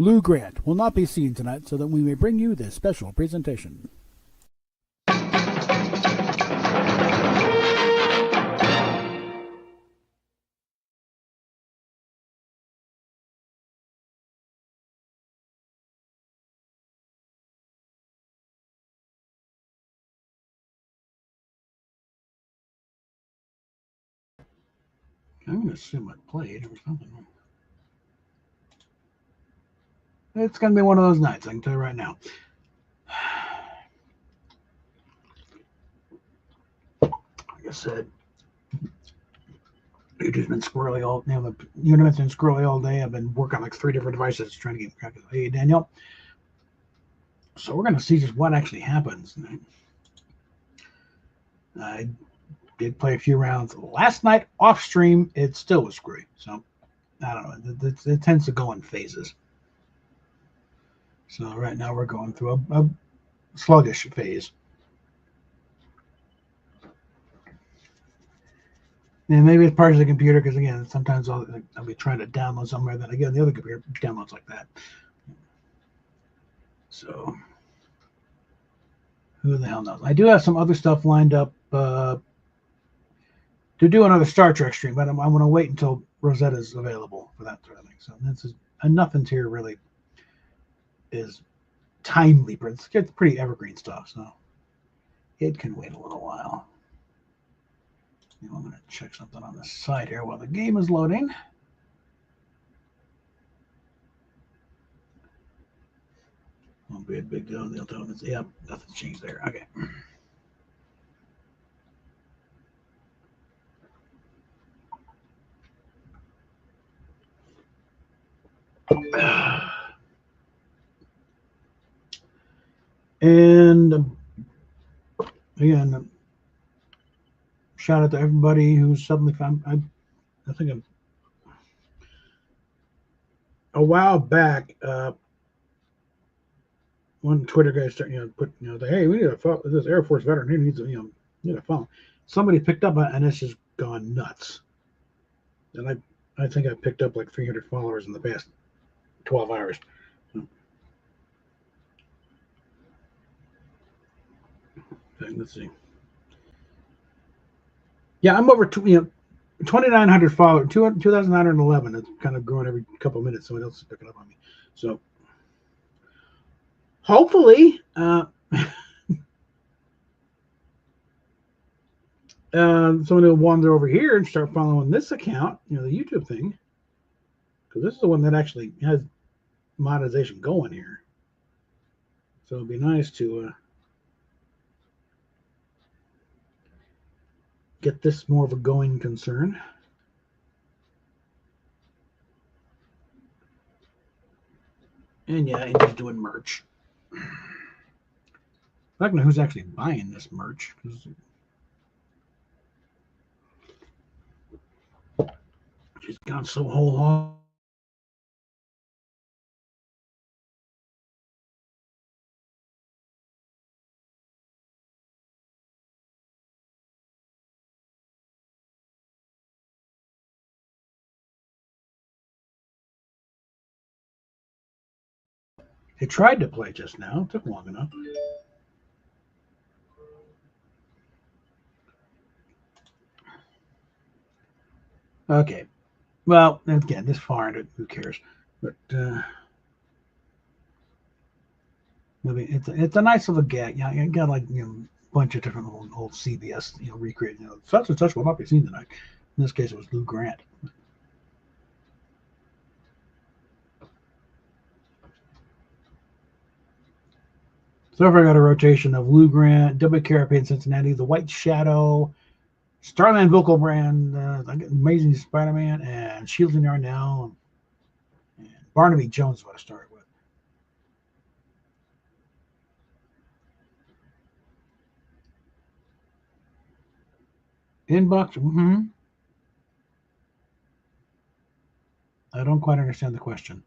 Lou Grant will not be seen tonight so that we may bring you this special presentation. I'm going to assume it played or something. It's going to be one of those nights, I can tell you right now. Like I said, YouTube's been squirrely all, the internet's been squirrely all day. I've been working on like 3 different devices trying to get crack of it. Hey, Daniel. So we're going to see just what actually happens. I did play a few rounds last night off stream. It still was screwy. So I don't know. It tends to go in phases. So right now we're going through a sluggish phase. And maybe it's part of the computer because, again, sometimes I'll be trying to download somewhere, then again, the other computer downloads like that. So who the hell knows? I do have some other stuff lined up to do another Star Trek stream, but I'm going to wait until Rosetta's available for that sort of thing. So this is nothing here really is timely, but it's pretty evergreen stuff, so it can wait a little while. I'm going to check something on the side here while the game is loading. Won't be a big deal. They'll tell us, yep, nothing's changed there. Okay. And again, shout out to everybody who's suddenly found. I think a while back, one Twitter guy started, put, hey, we need a phone. This Air Force veteran, he needs, need a phone. Somebody picked up and it's just gone nuts. And I think I picked up like 300 followers in the past 12 hours. Okay, let's see. Yeah, I'm over 2,900 followers, 2,911. It's kind of growing every couple of minutes. Someone else is picking up on me. So hopefully, someone will wander over here and start following this account, the YouTube thing, because this is the one that actually has monetization going here. So it'd be nice to get this more of a going concern. And yeah, he's doing merch. I don't know who's actually buying this merch, because she's gone so whole hog. It tried to play just now. It took long enough. Okay. Well, again, this far into who cares? But it's a nice little gag. Yeah, you got like a bunch of different old CBS recreate. Such and such will not be seen tonight. In this case, it was Lou Grant. So far, I got a rotation of Lou Grant, W. Carapay in Cincinnati, The White Shadow, Starman Vocal Brand, Amazing Spider-Man, and Shields and Yarnell, and Barnaby Jones is what I started with. Inbox. I don't quite understand the question.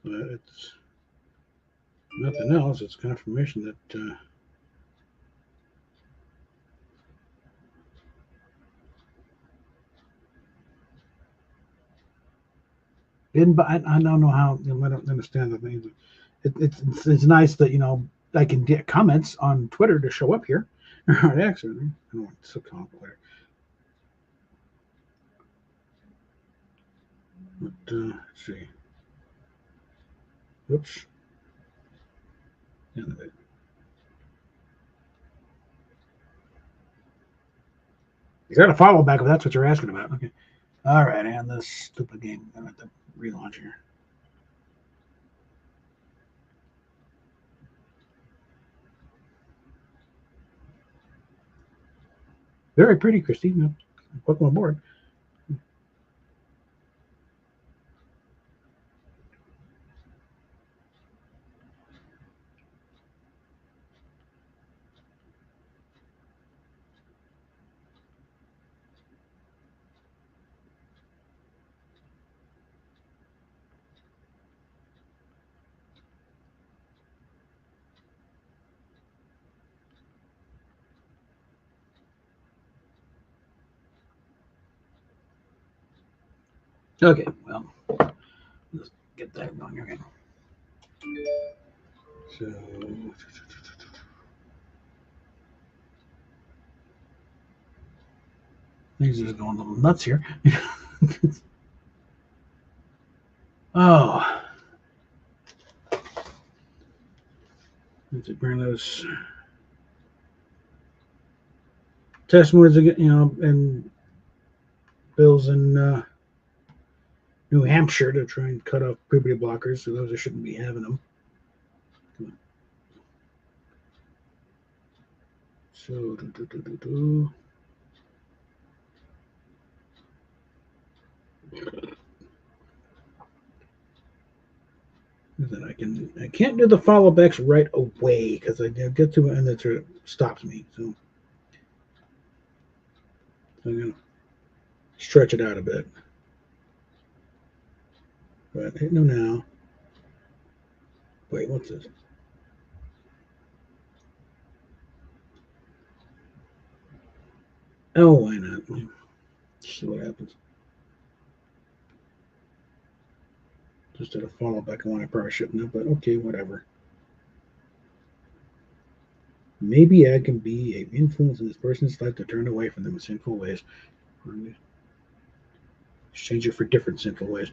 But it's nothing else. It's confirmation that I don't know how. I don't understand the things. It's nice that I can get comments on Twitter to show up here or on X. I don't know. It's so complicated. But let's see. Whoops. You got a follow back if that's what you're asking about. Okay. All right, and this stupid game. I'm going to relaunch here. Very pretty, Christy. Welcome aboard. Okay, well, let's get that going again. So, things are just going a little nuts here. Oh, let's bring those testimonies again, and bills in New Hampshire to try and cut off puberty blockers, so those that shouldn't be having them. So, I can't do the follow backs right away because I get to it and it stops me. So I'm gonna stretch it out a bit. But no, now. Wait, what's this? Oh, why not? See what happens. Just did a follow back on one I probably shouldn't have, but okay, whatever. Maybe I can be an influence in this person's life to turn away from them in sinful ways. Exchange it for different sinful ways.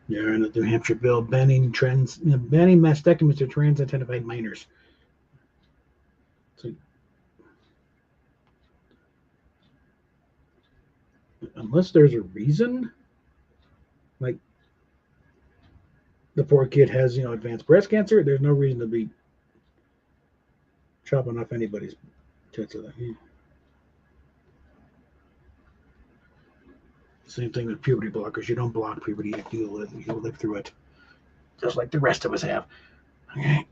Yeah, and the New Hampshire bill banning mastectomies to trans-identified minors. So, unless there's a reason, like the poor kid has advanced breast cancer, there's no reason to be chopping off anybody's tits of that. Same thing with puberty blockers. You don't block puberty; you deal with it. You live through it, just like the rest of us have. Okay.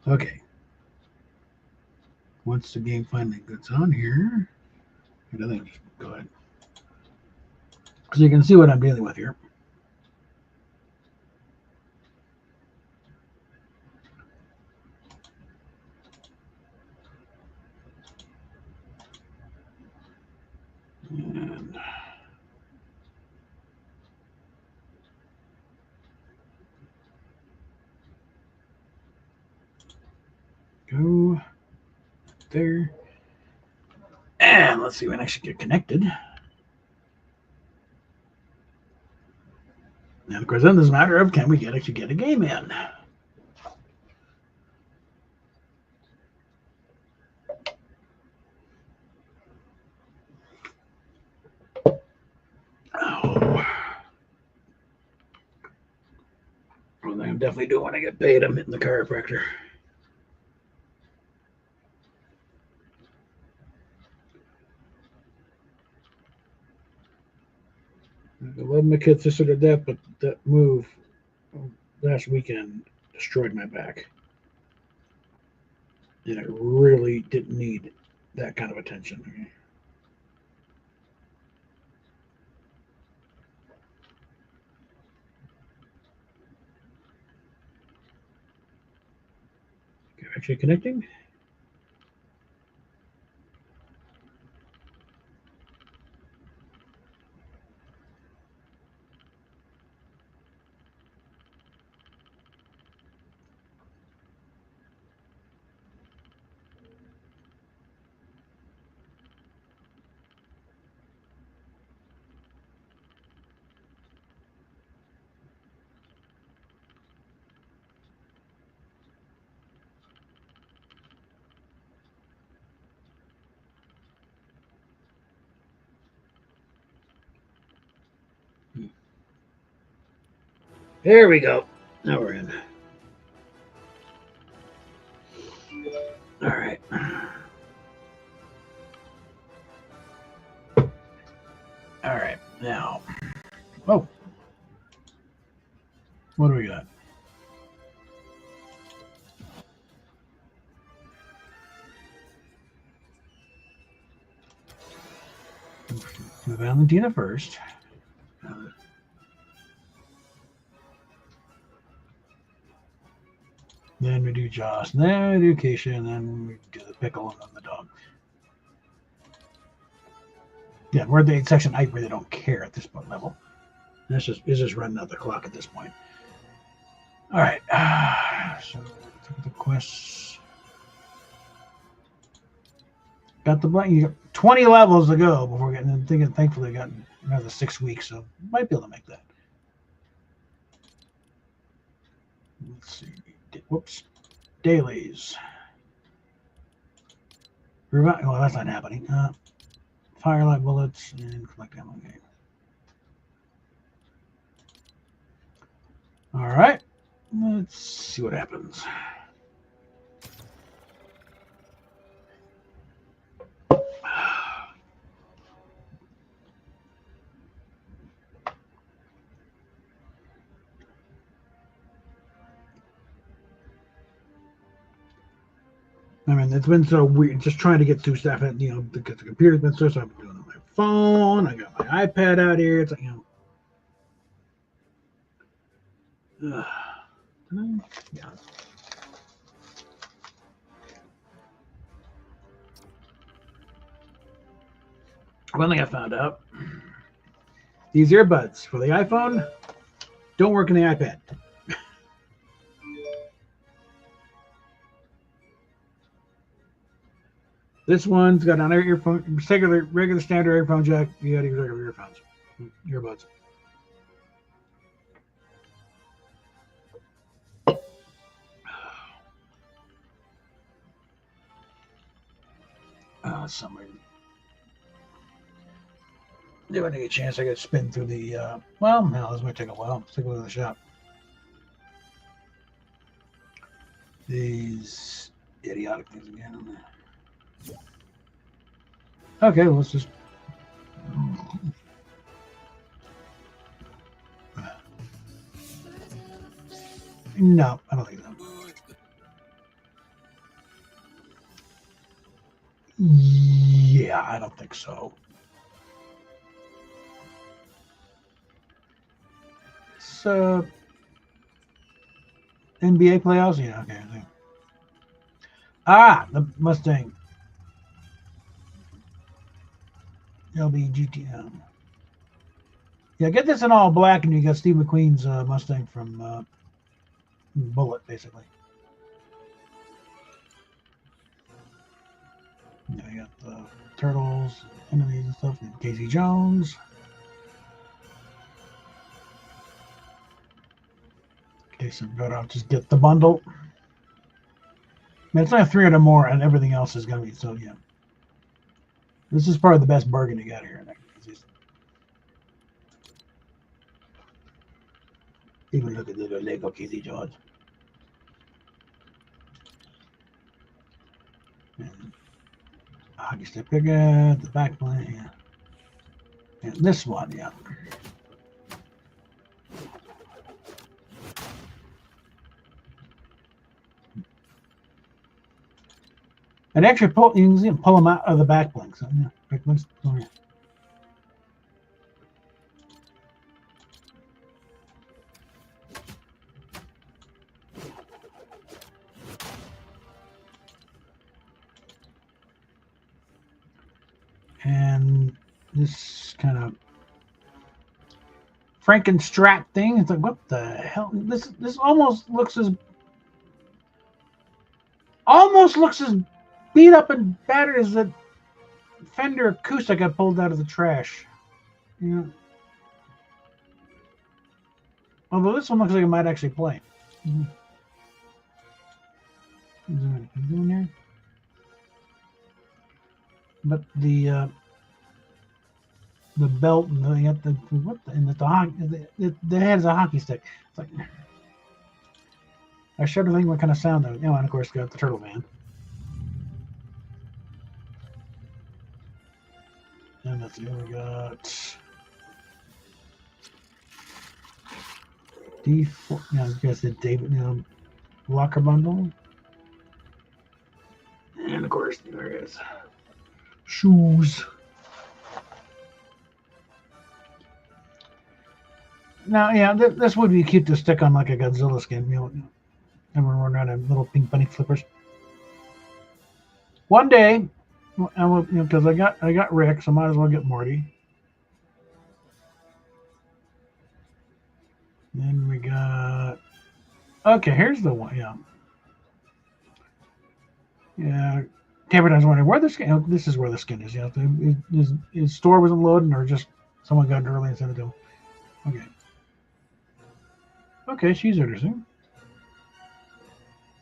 Okay. Once the game finally gets on here, I think just go ahead. So you can see what I'm dealing with here. And go there. And let's see when I should get connected. And of course, then there's a matter of can we actually get a game in? Oh. one thing I'm definitely doing when I get paid, I'm hitting the chiropractor. I love my kid sister to death, but that move last weekend destroyed my back. And I really didn't need that kind of attention. Okay, actually connecting. There we go. Now we're in. All right. All right. Now. Oh. What do we got? Do Valentina first. Then we do Joss, and then we do Keisha, and then we do the pickle and then the dog. Yeah, we're at the 8 section. I really don't care at this point level. It's just running out the clock at this point. All right. So the quests. Got the blank. You got 20 levels to go before getting. I'm thinking. Thankfully, got another 6 weeks, so might be able to make that. Let's see. Whoops. Dailies. Oh, that's not happening. Firelight bullets and collect ammo game. All right. Let's see what happens. I mean, it's been so weird just trying to get through stuff, and because the computer's been so I've been doing it on my phone. I got my iPad out here. It's like, yeah. One thing I found out: these earbuds for the iPhone don't work in the iPad. This one's got an earphone, regular standard earphone jack. You got to use regular earbuds. Somewhere. When I get a chance, I got to spin through the. Well, no, this might take a while. Let's take a look at the shop. These idiotic things again. Okay, well, let's just. No, I don't think so. Yeah, I don't think so. So, NBA playoffs? Yeah, okay. The Mustang. LBGTM. Yeah, get this in all black, and you got Steve McQueen's Mustang from Bullet, basically. Yeah, you got the turtles, enemies, and stuff. And Casey Jones. Okay, so I'll just get the bundle. I mean, it's only 300 more, and everything else is going to be, so yeah. This is probably the best bargain you got here. Even look at the little Lego Casey Jones. And hockey stick bigger, the back plane, yeah. And this one, yeah. And actually, you can pull them out of the back blinks. So, yeah, back blinks. Oh, yeah. And this kind of Frankenstrat thing. It's like, what the hell? This almost looks as beat up and battered as the Fender acoustic I pulled out of the trash. Yeah. Although this one looks like it might actually play. Mm-hmm. Is there anything doing there? But the belt and the head is a hockey stick. It's like I showed the thing what kind of sound that. And of course got the turtle man. And let's see what we got. D4. Yeah, I guess the David Walker bundle. And of course there is shoes. Now, yeah, this would be cute to stick on like a Godzilla skin, and we're running around in little pink bunny flippers. One day, I will, because I got Rick, so might as well get Morty. Then we got. Okay, here's the one. Yeah. Tabor's wondering where the skin. Oh, this is where the skin is. Yeah, his store wasn't loading, or just someone got it early and sent it to him. Okay. Okay, she's interesting.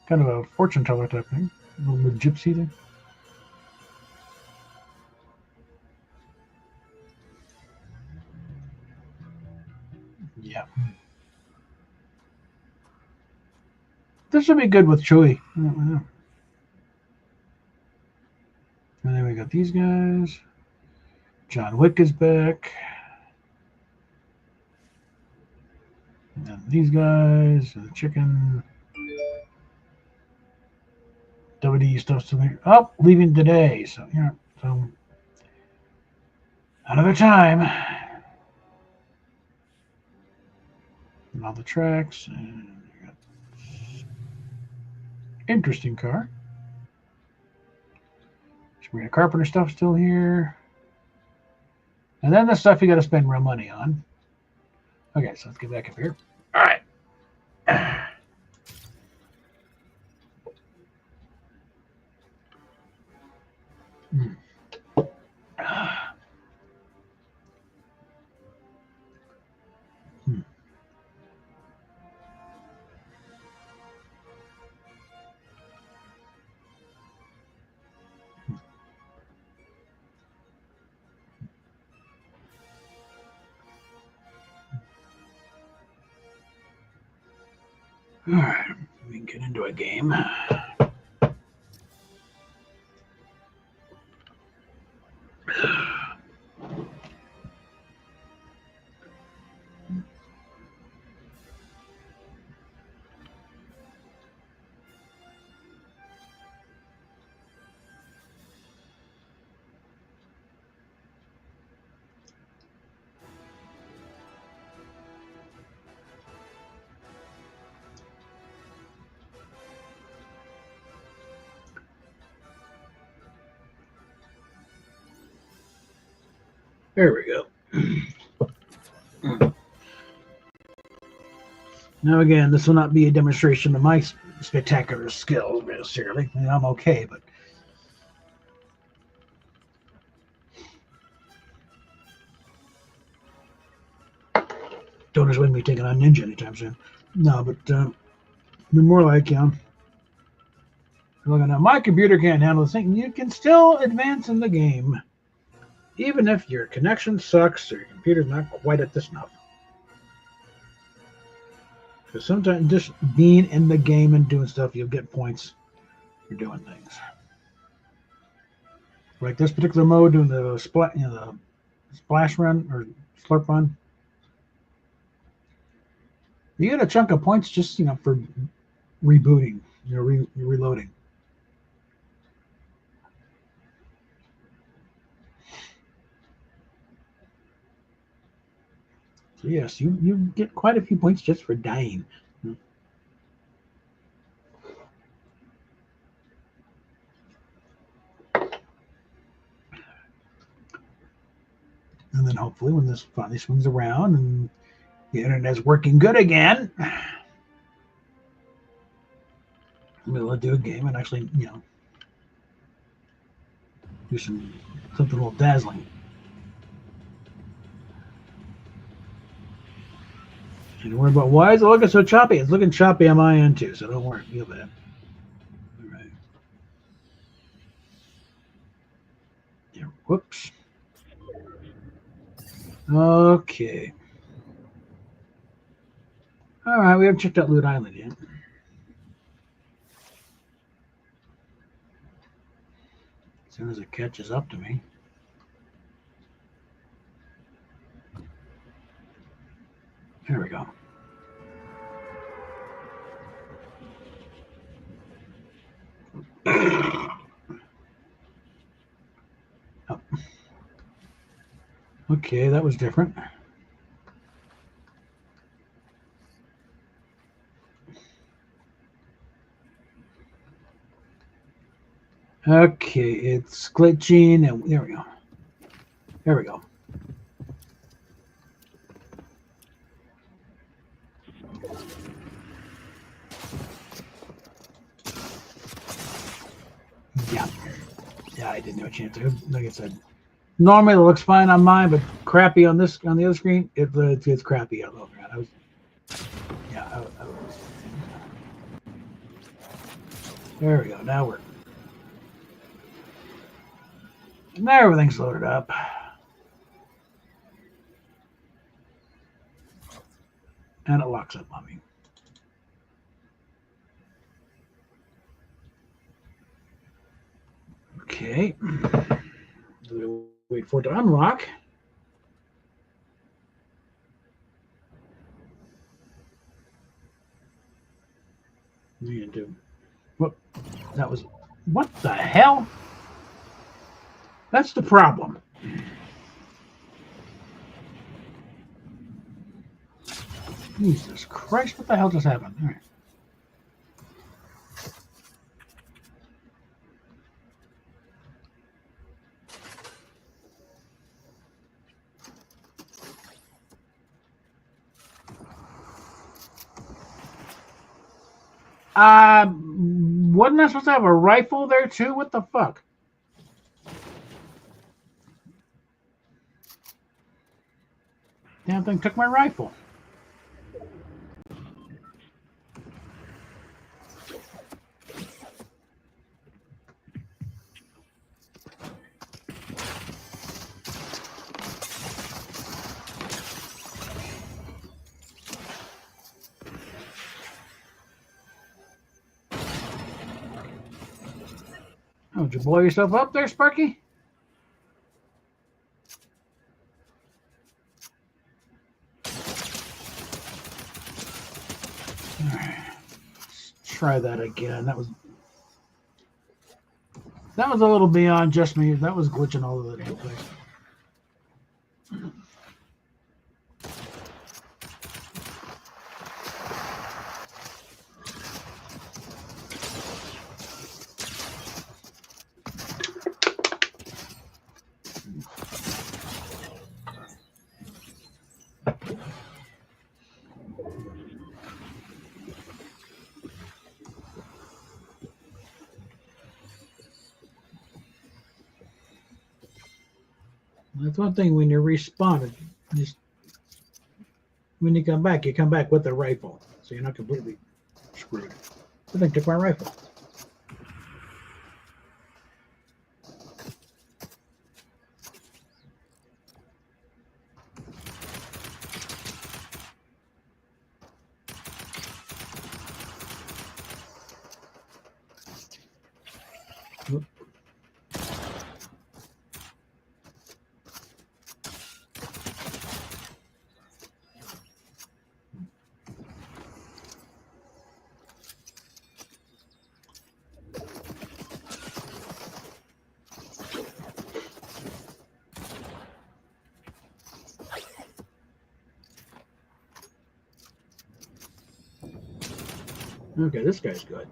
Kind of a fortune teller type thing. A little bit gypsy thing. Yeah. This would be good with Chewie. And then we got these guys. John Wick is back. And these guys, the chicken. WD stuff's still there. Oh, leaving today. So, yeah. So, another time. And all the tracks. And we got interesting car. Sabrina Carpenter stuff still here. And then the stuff you got to spend real money on. Okay, so let's get back up here. All right. All right, we can get into a game. There we go. Now again, this will not be a demonstration of my spectacular skills necessarily. I mean, I'm okay, but don't expect me taking on Ninja anytime soon. No, but more like looking at my computer can't handle this thing. You can still advance in the game, even if your connection sucks or your computer's not quite at the snuff. Because sometimes just being in the game and doing stuff, you'll get points for doing things. Like this particular mode, doing the splash run or slurp run, you get a chunk of points just for rebooting, reloading. So yes, you get quite a few points just for dying. And then hopefully when this finally swings around and the internet's working good again, I'm able to do a game and actually, do something a little dazzling. And don't worry about why is it looking so choppy. It's looking choppy on my end too, so don't worry. Feel bad. All right. Yeah, whoops. Okay. All right, we haven't checked out Loot Island yet. As soon as it catches up to me. There we go. Oh. Okay, that was different. Okay, it's glitching, and there we go. There we go. Yeah. Yeah, I didn't have a chance to. Like I said, normally it looks fine on mine, but crappy on the other screen. It's crappy all over. I was there we go. Now everything's loaded up. And it locks up on me. Okay. Wait for it to unlock. What? That was. What the hell? That's the problem. Jesus Christ! What the hell just happened? All right. Wasn't I supposed to have a rifle there too? What the fuck? Damn thing took my rifle. Oh, did you blow yourself up there, Sparky? All right. Let's try that again. That was a little beyond just me. That was glitching all over the damn place. That's one thing when you respawn, just when you come back with a rifle, so you're not completely screwed. I think took my rifle. Okay, this guy's good.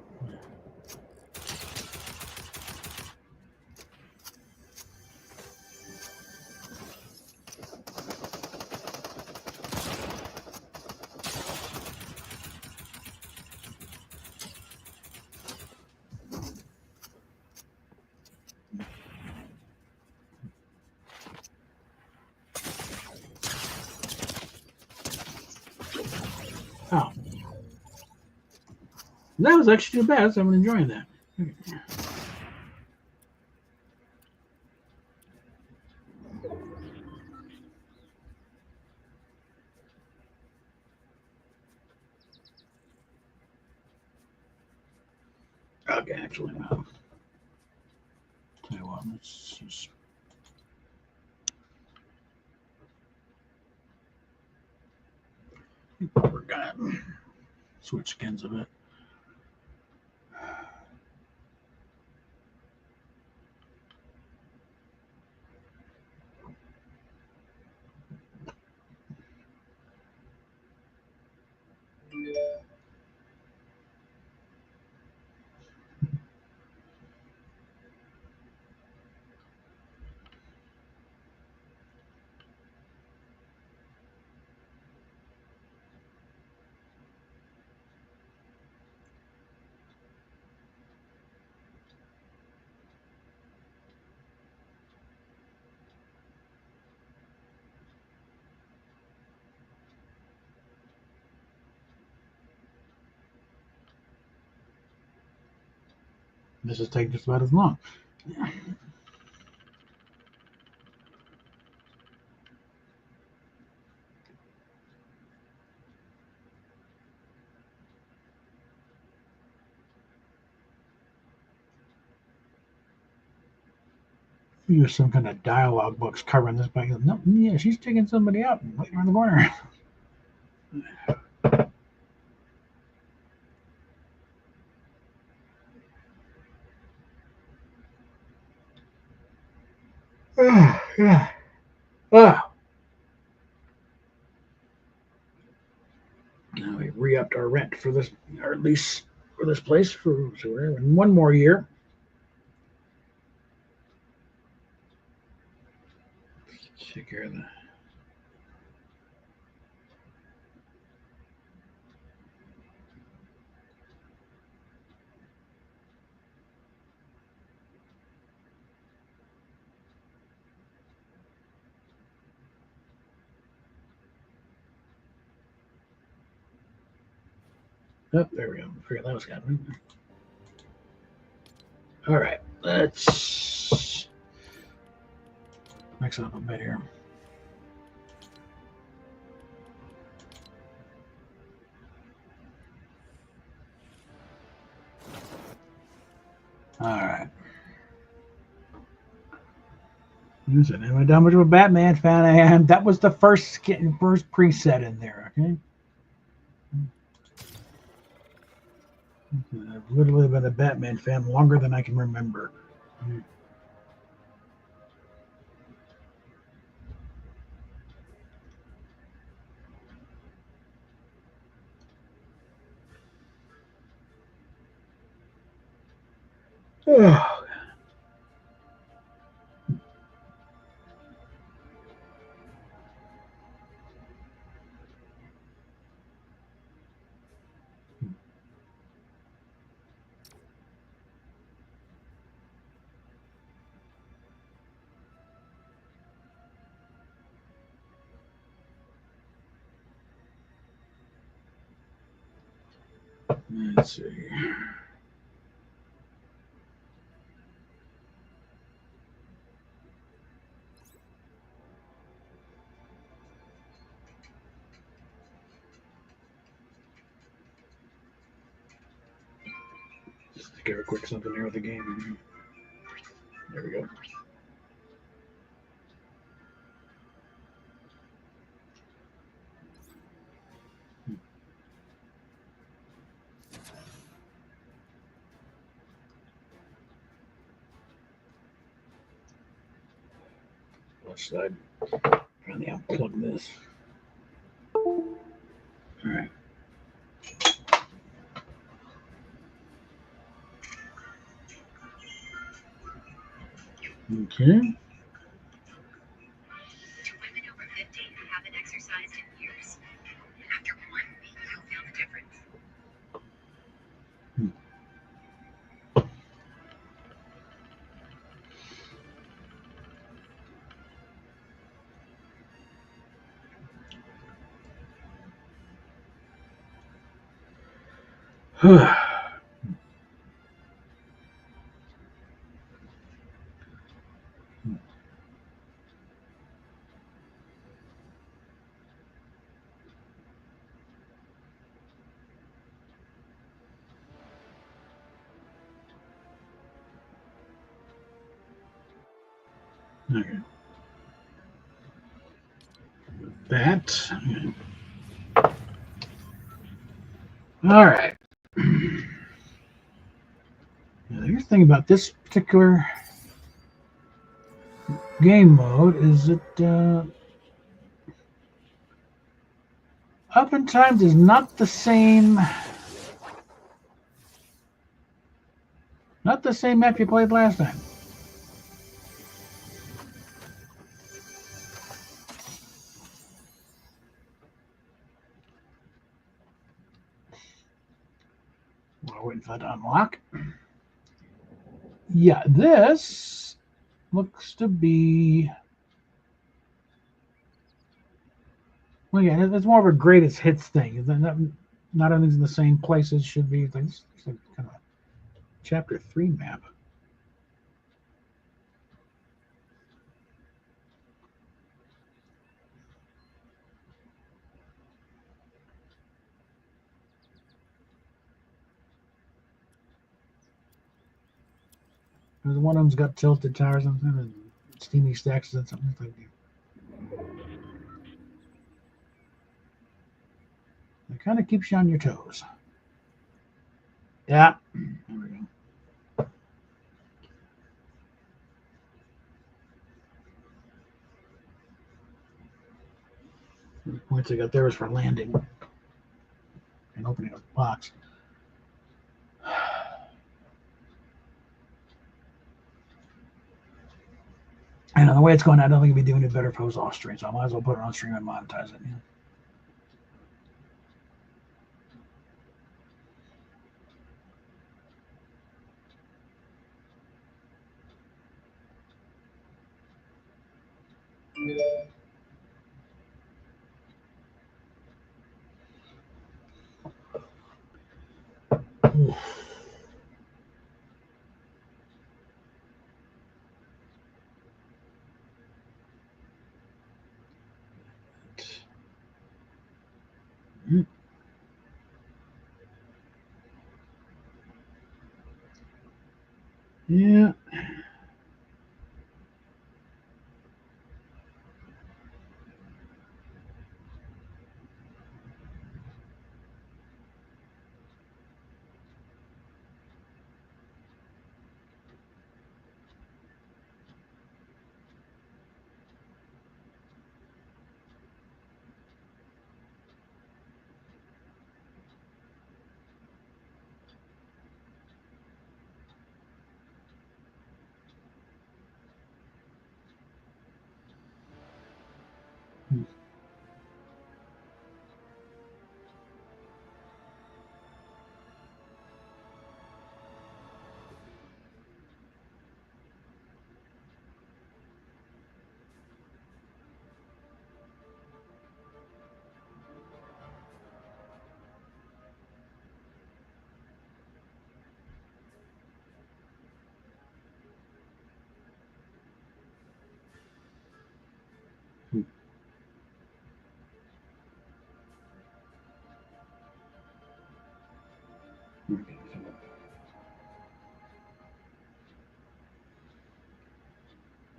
Oh. That was actually too bad, so I'm enjoying that. Okay, actually, no. Tell you what, let's just. We're gonna switch skins a bit. This is taking just about as long. Use some kind of dialogue books covering this, but no, yeah, she's taking somebody out and waiting around the corner. Yeah. Now we re-upped our rent for this, our lease for this place for so we're in one more year. Take care of that. Oh, there we go. I forgot that was happening. All right, let's mix it up a bit here. All right. Listen, am I that much of a Batman fan I am? That was the first preset in there. Okay. I've literally been a Batman fan longer than I can remember. Oh. Let's see. Just to give a quick something here with the game. There we go. Let's finally unplug this. All right. Okay. Women over 50 who haven't exercised in years. After 1 week, you'll feel the difference. Okay. That. All right. Now, here's the thing about this particular game mode is that up in times is not the same. Not the same map you played last time. We're waiting for that to unlock. Yeah, this looks to be. Well, yeah, it's more of a greatest hits thing. Not everything's in the same place as should be. It's like kind of a chapter 3 map. There's one of them's got tilted towers and something, and steamy stacks and something like that. It kind of keeps you on your toes. Yeah. There we go. The points I got there was for landing and opening a box. And the way it's going, I don't think it'd be doing it better if it was off stream, so I might as well put it on stream and monetize it. Yeah. Yeah.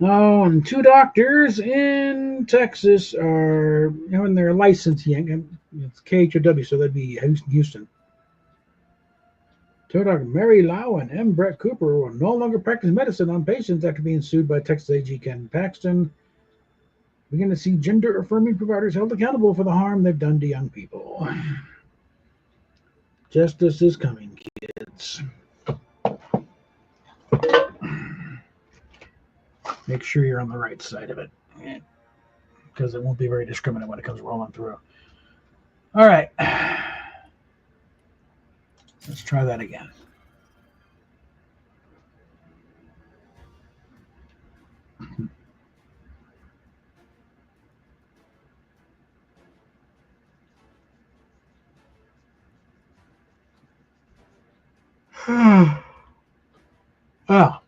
Oh, and 2 doctors in Texas are having their license yanked. It's KHOW, so that'd be Houston. 2 doctors, Mary Lau and M. Brett Cooper, will no longer practice medicine on patients after being sued by Texas AG Ken Paxton. We're going to see gender-affirming providers held accountable for the harm they've done to young people. Justice is coming, kids. Make sure you're on the right side of it, because it won't be very discriminate when it comes rolling through. All right. Let's try that again. Oh.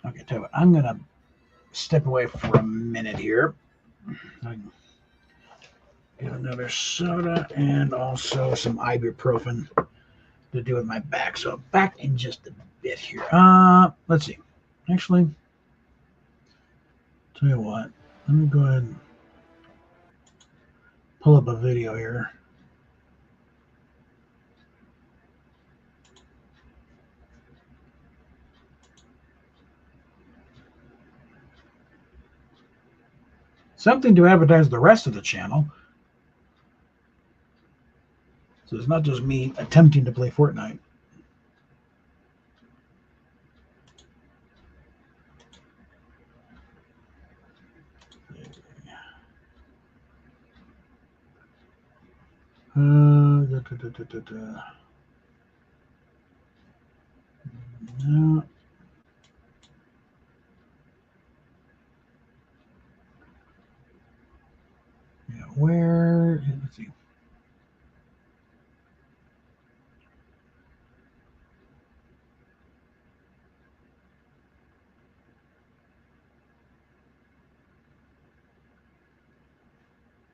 Okay, tell you what, I'm gonna step away for a minute here. Get another soda and also some ibuprofen to do with my back. So back in just a bit here. Let's see. Actually, tell you what, let me go ahead and pull up a video here. Something to advertise the rest of the channel. So it's not just me attempting to play Fortnite. No. Yeah, where? Let's see.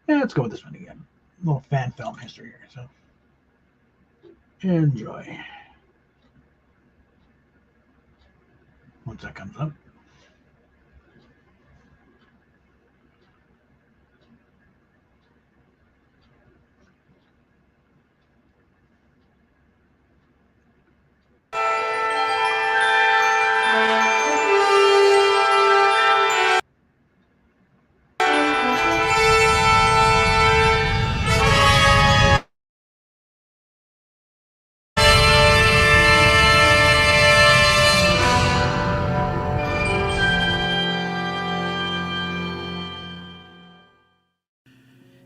Yeah, let's go with this one again. A little fan film history here. So enjoy. Once that comes up.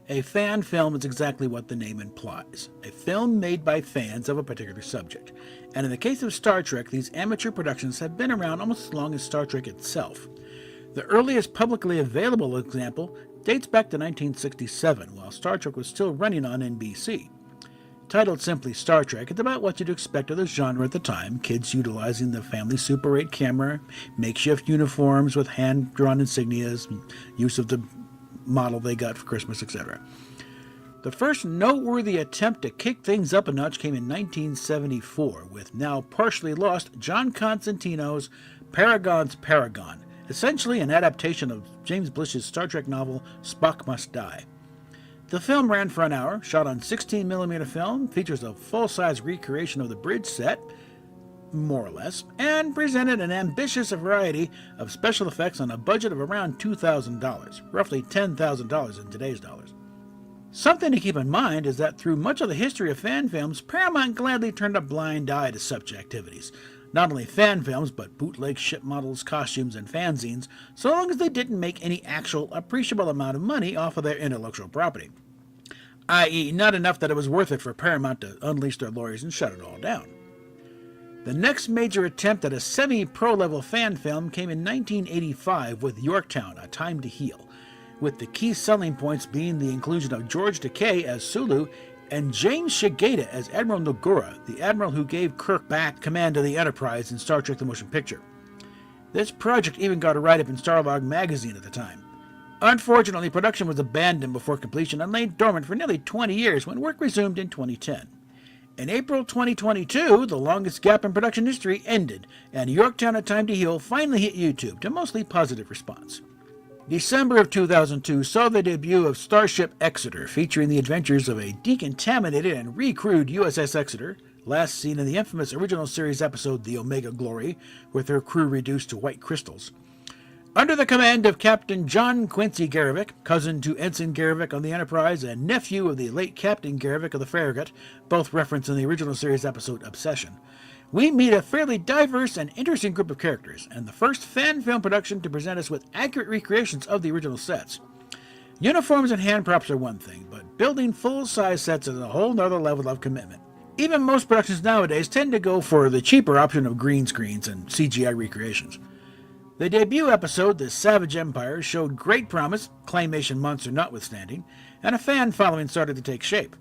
A fan film is exactly what the name implies, a film made by fans of a particular subject. And in the case of Star Trek, these amateur productions have been around almost as long as Star Trek itself. The earliest publicly available example dates back to 1967, while Star Trek was still running on NBC. Titled simply Star Trek, it's about what you'd expect of the genre at the time, kids utilizing the family Super 8 camera, makeshift uniforms with hand-drawn insignias, use of the model they got for Christmas, etc. The first noteworthy attempt to kick things up a notch came in 1974 with now partially lost John Constantino's Paragon's Paragon, essentially an adaptation of James Blish's Star Trek novel Spock Must Die. The film ran for an hour, shot on 16mm film, features a full-size recreation of the bridge set, more or less, and presented an ambitious variety of special effects on a budget of around $2,000, roughly $10,000 in today's dollars. Something to keep in mind is that through much of the history of fan films, Paramount gladly turned a blind eye to such activities. Not only fan films, but bootleg ship models, costumes, and fanzines, so long as they didn't make any actual appreciable amount of money off of their intellectual property. I.e., not enough that it was worth it for Paramount to unleash their lawyers and shut it all down. The next major attempt at a semi-pro level fan film came in 1985 with Yorktown, A Time to Heal, with the key selling points being the inclusion of George Takei as Sulu and James Shigeta as Admiral Nogura, the admiral who gave Kirk back command of the Enterprise in Star Trek The Motion Picture. This project even got a write-up in Starlog magazine at the time. Unfortunately, production was abandoned before completion and lay dormant for nearly 20 years when work resumed in 2010. In April 2022, the longest gap in production history ended, and Yorktown: A Time to Heal finally hit YouTube to mostly positive response. December of 2002 saw the debut of Starship Exeter, featuring the adventures of a decontaminated and recrewed USS Exeter, last seen in the infamous original series episode The Omega Glory, with her crew reduced to white crystals. Under the command of Captain John Quincy Garrivick, cousin to Ensign Garrivick on the Enterprise and nephew of the late Captain Garrivick of the Farragut, both referenced in the original series episode Obsession, we meet a fairly diverse and interesting group of characters, and the first fan film production to present us with accurate recreations of the original sets. Uniforms and hand props are one thing, but building full-size sets is a whole nother level of commitment. Even most productions nowadays tend to go for the cheaper option of green screens and CGI recreations. The debut episode, The Savage Empire, showed great promise, claymation monster notwithstanding, and a fan following started to take shape.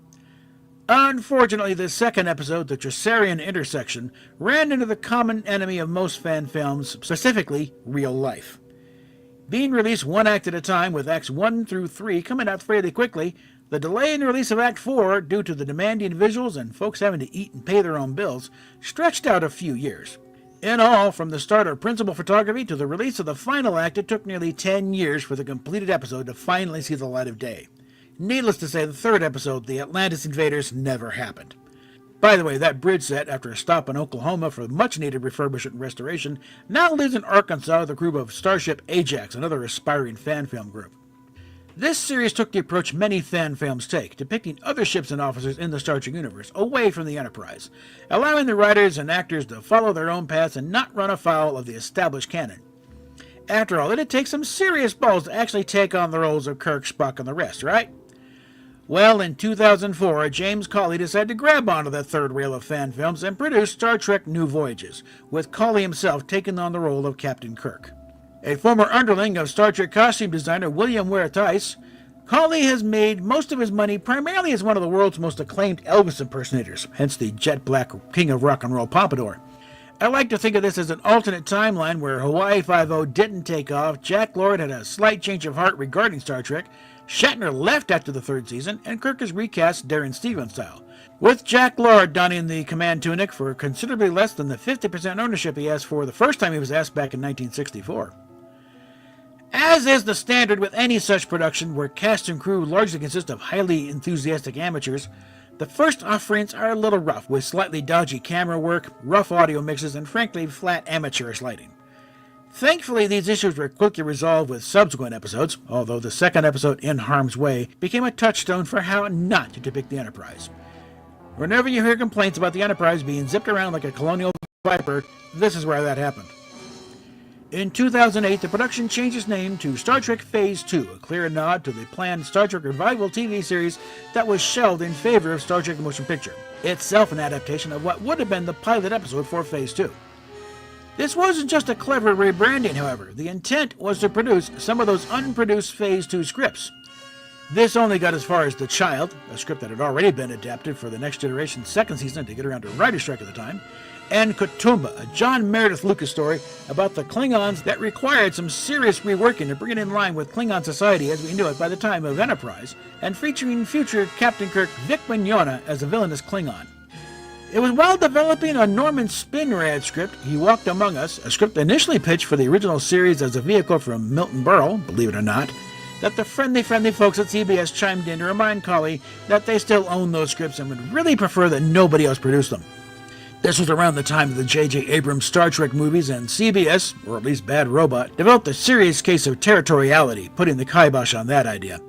Unfortunately, the second episode, The Tresarian Intersection, ran into the common enemy of most fan films, specifically real life. Being released one act at a time, with acts 1 through 3 coming out fairly quickly, the delay in the release of Act 4, due to the demanding visuals and folks having to eat and pay their own bills, stretched out a few years. In all, from the start of principal photography to the release of the final act, it took nearly 10 years for the completed episode to finally see the light of day. Needless to say, the third episode, The Atlantis Invaders, never happened. By the way, that bridge set, after a stop in Oklahoma for much-needed refurbishment and restoration, now lives in Arkansas with a group of Starship Ajax, another aspiring fan film group. This series took the approach many fan films take, depicting other ships and officers in the Star Trek universe, away from the Enterprise, allowing the writers and actors to follow their own paths and not run afoul of the established canon. After all, it'd take some serious balls to actually take on the roles of Kirk, Spock, and the rest, right? Well, in 2004, James Cawley decided to grab onto that third rail of fan films and produce Star Trek New Voyages, with Cawley himself taking on the role of Captain Kirk. A former underling of Star Trek costume designer William Ware Tice, Cawley has made most of his money primarily as one of the world's most acclaimed Elvis impersonators, hence the jet black king of rock and roll pompadour. I like to think of this as an alternate timeline where Hawaii Five-0 didn't take off, Jack Lord had a slight change of heart regarding Star Trek, Shatner left after the third season, and Kirk is recast Darren Stevens style, with Jack Lord donning the command tunic for considerably less than the 50% ownership he asked for the first time he was asked back in 1964. As is the standard with any such production where cast and crew largely consist of highly enthusiastic amateurs, the first offerings are a little rough, with slightly dodgy camera work, rough audio mixes, and frankly flat amateurish lighting. Thankfully, these issues were quickly resolved with subsequent episodes, although the second episode, In Harm's Way, became a touchstone for how not to depict the Enterprise. Whenever you hear complaints about the Enterprise being zipped around like a colonial viper, this is where that happened. In 2008, the production changed its name to Star Trek Phase 2, a clear nod to the planned Star Trek revival TV series that was shelved in favor of Star Trek The Motion Picture, itself an adaptation of what would have been the pilot episode for Phase 2. This wasn't just a clever rebranding, however. The intent was to produce some of those unproduced Phase 2 scripts. This only got as far as The Child, a script that had already been adapted for the Next Generation's second season to get around to writer's strike at the time, and Katoomba, a John Meredith Lucas story about the Klingons that required some serious reworking to bring it in line with Klingon society as we knew it by the time of Enterprise, and featuring future Captain Kirk Vic Mignogna as a villainous Klingon. It was while developing a Norman Spinrad script, He Walked Among Us, a script initially pitched for the original series as a vehicle from Milton Berle, believe it or not, that the friendly folks at CBS chimed in to remind Cawley that they still own those scripts and would really prefer that nobody else produce them. This was around the time of the J.J. Abrams Star Trek movies, and CBS, or at least Bad Robot, developed a serious case of territoriality, putting the kibosh on that idea.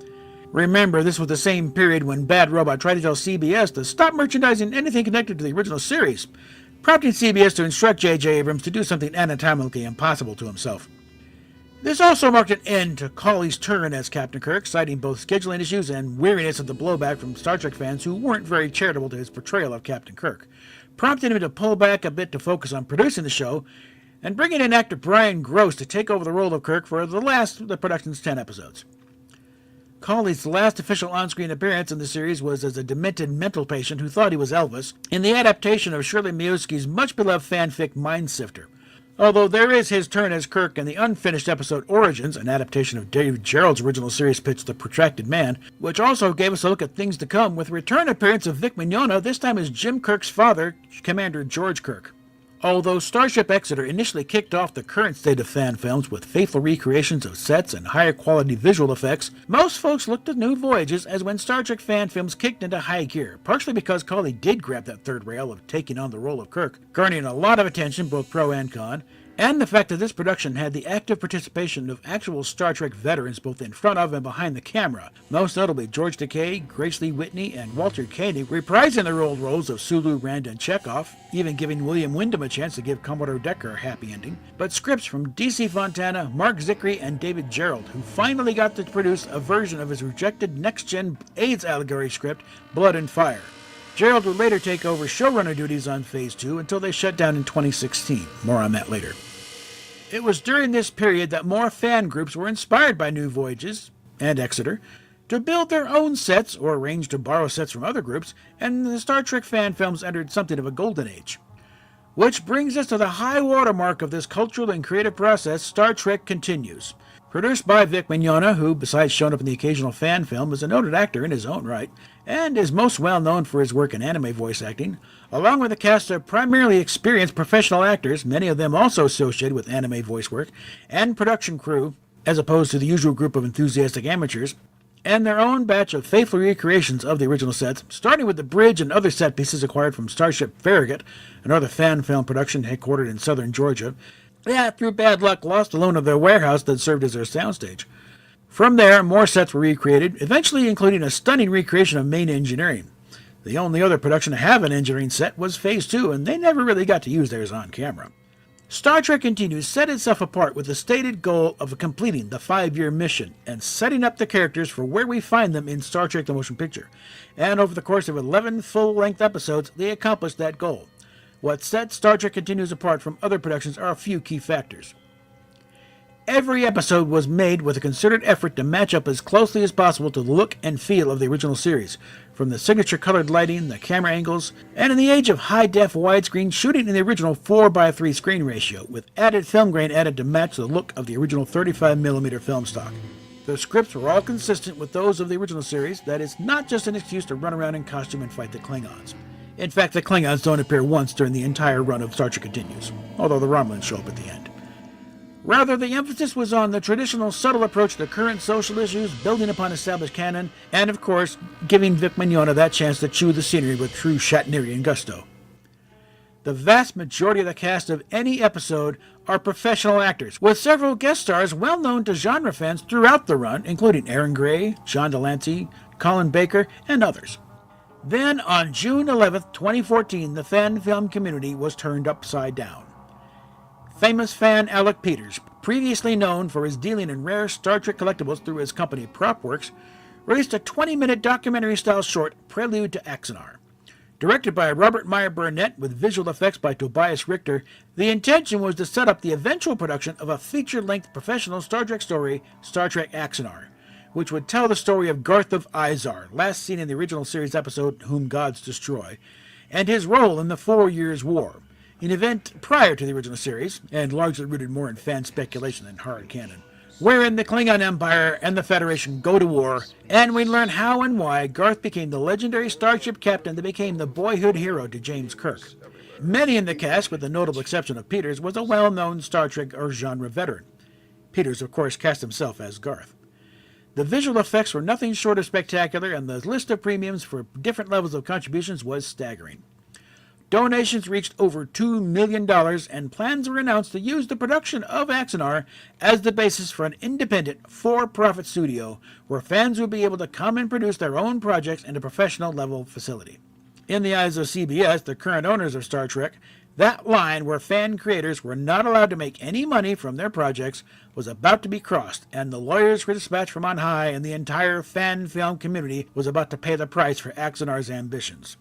Remember, this was the same period when Bad Robot tried to tell CBS to stop merchandising anything connected to the original series, prompting CBS to instruct J.J. Abrams to do something anatomically impossible to himself. This also marked an end to Cawley's turn as Captain Kirk, citing both scheduling issues and weariness of the blowback from Star Trek fans who weren't very charitable to his portrayal of Captain Kirk, prompting him to pull back a bit to focus on producing the show, and bringing in actor Brian Gross to take over the role of Kirk for the last of the production's 10 episodes. Cawley's last official on-screen appearance in the series was as a demented mental patient who thought he was Elvis, in the adaptation of Shirley Miyuski's much-beloved fanfic Mind Sifter, Although there is his turn as Kirk in the unfinished episode Origins, an adaptation of David Gerrold's original series pitch The Protracted Man, which also gave us a look at things to come with return appearance of Vic Mignogna, this time as Jim Kirk's father, Commander George Kirk. Although Starship Exeter initially kicked off the current state of fan films with faithful recreations of sets and higher quality visual effects, most folks looked at New Voyages as when Star Trek fan films kicked into high gear, partially because Cawley did grab that third rail of taking on the role of Kirk, garnering a lot of attention both pro and con, and the fact that this production had the active participation of actual Star Trek veterans both in front of and behind the camera, most notably George Takei, Grace Lee Whitney, and Walter Koenig, reprising their old roles of Sulu, Rand, and Chekhov, even giving William Wyndham a chance to give Commodore Decker a happy ending, but scripts from D.C. Fontana, Mark Zicree, and David Gerrold, who finally got to produce a version of his rejected next-gen AIDS allegory script, Blood and Fire. Gerrold would later take over showrunner duties on Phase 2 until they shut down in 2016. More on that later. It was during this period that more fan groups were inspired by New Voyages and Exeter to build their own sets or arrange to borrow sets from other groups, and the Star Trek fan films entered something of a golden age. Which brings us to the high watermark of this cultural and creative process, Star Trek Continues. Produced by Vic Mignogna, who, besides showing up in the occasional fan film, is a noted actor in his own right, and is most well known for his work in anime voice acting, along with a cast of primarily experienced professional actors, many of them also associated with anime voice work, and production crew, as opposed to the usual group of enthusiastic amateurs, and their own batch of faithful recreations of the original sets, starting with the bridge and other set pieces acquired from Starship Farragut, another fan film production headquartered in southern Georgia, that, through bad luck, lost a loan of their warehouse that served as their soundstage. From there, more sets were recreated, eventually including a stunning recreation of main engineering. The only other production to have an engineering set was Phase 2, and they never really got to use theirs on camera. Star Trek Continues set itself apart with the stated goal of completing the 5-year mission and setting up the characters for where we find them in Star Trek the Motion Picture. And over the course of 11 full-length episodes, they accomplished that goal. What sets Star Trek Continues apart from other productions are a few key factors. Every episode was made with a concerted effort to match up as closely as possible to the look and feel of the original series, from the signature colored lighting, the camera angles, and in the age of high-def widescreen, shooting in the original 4:3 screen ratio, with added film grain added to match the look of the original 35mm film stock. The scripts were all consistent with those of the original series, that is not just an excuse to run around in costume and fight the Klingons. In fact, the Klingons don't appear once during the entire run of Star Trek Continues, although the Romulans show up at the end. Rather, the emphasis was on the traditional subtle approach to current social issues, building upon established canon, and of course, giving Vic Mignogna that chance to chew the scenery with true Shatnerian gusto. The vast majority of the cast of any episode are professional actors, with several guest stars well known to genre fans throughout the run, including Aaron Gray, John Delancey, Colin Baker, and others. Then, on June 11, 2014, the fan film community was turned upside down. Famous fan Alec Peters, previously known for his dealing in rare Star Trek collectibles through his company Propworks, released a 20-minute documentary-style short, Prelude to Axanar. Directed by Robert Meyer Burnett with visual effects by Tobias Richter, the intention was to set up the eventual production of a feature-length professional Star Trek story, Star Trek Axanar, which would tell the story of Garth of Izar, last seen in the original series episode Whom Gods Destroy, and his role in the 4 Years' War, an event prior to the original series, and largely rooted more in fan speculation than hard canon, wherein the Klingon Empire and the Federation go to war, and we learn how and why Garth became the legendary starship captain that became the boyhood hero to James Kirk. Many in the cast, with the notable exception of Peters, was a well-known Star Trek or genre veteran. Peters, of course, cast himself as Garth. The visual effects were nothing short of spectacular, and the list of premiums for different levels of contributions was staggering. Donations reached over $2 million, and plans were announced to use the production of Axanar as the basis for an independent, for-profit studio where fans would be able to come and produce their own projects in a professional-level facility. In the eyes of CBS, the current owners of Star Trek, that line where fan creators were not allowed to make any money from their projects was about to be crossed, and the lawyers were dispatched from on high, and the entire fan film community was about to pay the price for Axanar's ambitions.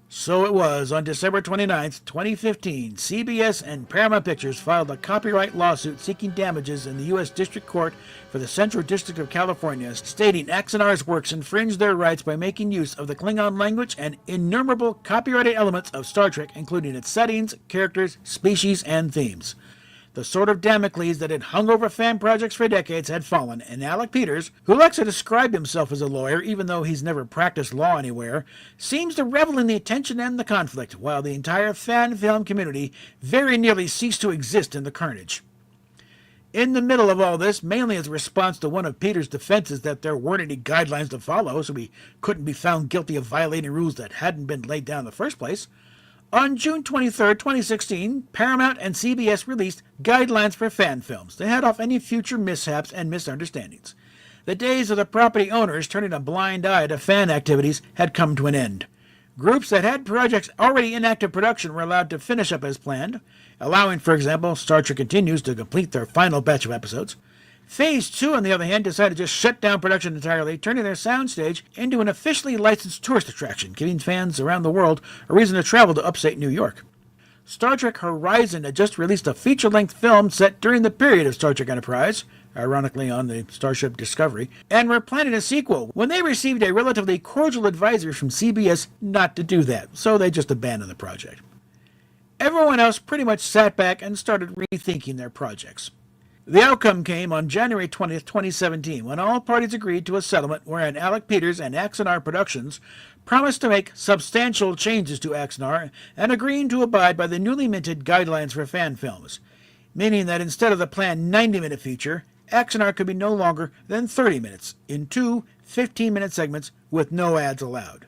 So it was, on December 29, 2015, CBS and Paramount Pictures filed a copyright lawsuit seeking damages in the U.S. District Court for the Central District of California, stating Axanar's works infringed their rights by making use of the Klingon language and innumerable copyrighted elements of Star Trek, including its settings, characters, species, and themes. The sword of Damocles that had hung over fan projects for decades had fallen, and Alec Peters, who likes to describe himself as a lawyer even though he's never practiced law anywhere, seems to revel in the attention and the conflict, while the entire fan film community very nearly ceased to exist in the carnage. In the middle of all this, mainly as a response to one of Peters' defenses that there weren't any guidelines to follow, so he couldn't be found guilty of violating rules that hadn't been laid down in the first place, on June 23, 2016, Paramount and CBS released Guidelines for Fan Films to head off any future mishaps and misunderstandings. The days of the property owners turning a blind eye to fan activities had come to an end. Groups that had projects already in active production were allowed to finish up as planned, allowing, for example, Star Trek Continues to complete their final batch of episodes. Phase 2, on the other hand, decided to just shut down production entirely, turning their soundstage into an officially licensed tourist attraction, giving fans around the world a reason to travel to upstate New York. Star Trek Horizon had just released a feature-length film set during the period of Star Trek Enterprise, ironically on the Starship Discovery, and were planning a sequel when they received a relatively cordial advisory from CBS not to do that, so they just abandoned the project. Everyone else pretty much sat back and started rethinking their projects. The outcome came on January 20th, 2017, when all parties agreed to a settlement wherein Alec Peters and Axanar Productions promised to make substantial changes to Axanar and agreeing to abide by the newly minted Guidelines for Fan Films, meaning that instead of the planned 90-minute feature, Axanar could be no longer than 30 minutes in two 15-minute segments with no ads allowed.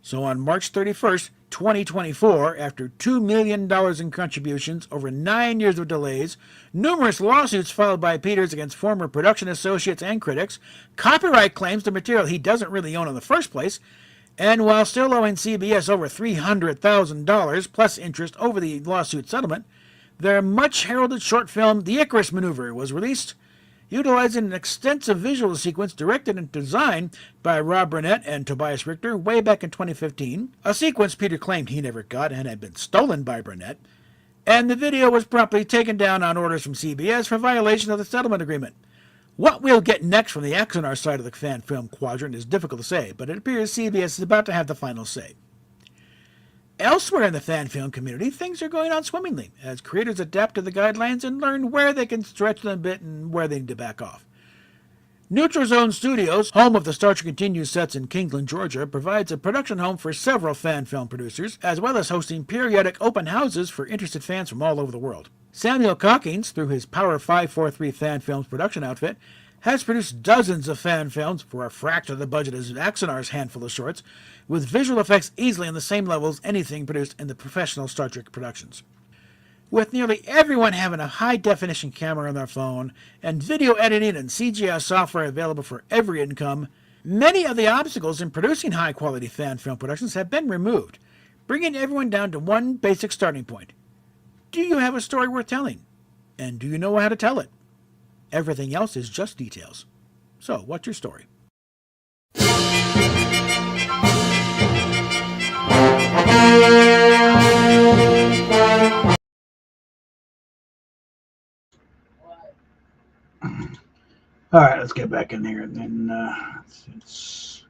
So on March 31st, 2024, after $2 million in contributions, over 9 years of delays, numerous lawsuits filed by Peters against former production associates and critics, copyright claims to material he doesn't really own in the first place, and while still owing CBS over $300,000 plus interest over the lawsuit settlement, their much-heralded short film, The Icarus Maneuver, was released, utilizing an extensive visual sequence directed and designed by Rob Burnett and Tobias Richter way back in 2015, a sequence Peter claimed he never got and had been stolen by Burnett, and the video was promptly taken down on orders from CBS for violation of the settlement agreement. What we'll get next from the Axanar side of the fan film quadrant is difficult to say, but it appears CBS is about to have the final say. Elsewhere in the fan film community, things are going on swimmingly, as creators adapt to the guidelines and learn where they can stretch them a bit and where they need to back off. Neutral Zone Studios, home of the Star Trek Continues sets in Kingland, Georgia, provides a production home for several fan film producers, as well as hosting periodic open houses for interested fans from all over the world. Samuel Cockings, through his Power 543 Fan Films production outfit, has produced dozens of fan films for a fraction of the budget as Axanar's handful of shorts, with visual effects easily on the same level as anything produced in the professional Star Trek productions. With nearly everyone having a high-definition camera on their phone, and video editing and CGI software available for every income, many of the obstacles in producing high-quality fan film productions have been removed, bringing everyone down to one basic starting point. Do you have a story worth telling? And do you know how to tell it? Everything else is just details. So, what's your story? All right, let's get back in here and then let's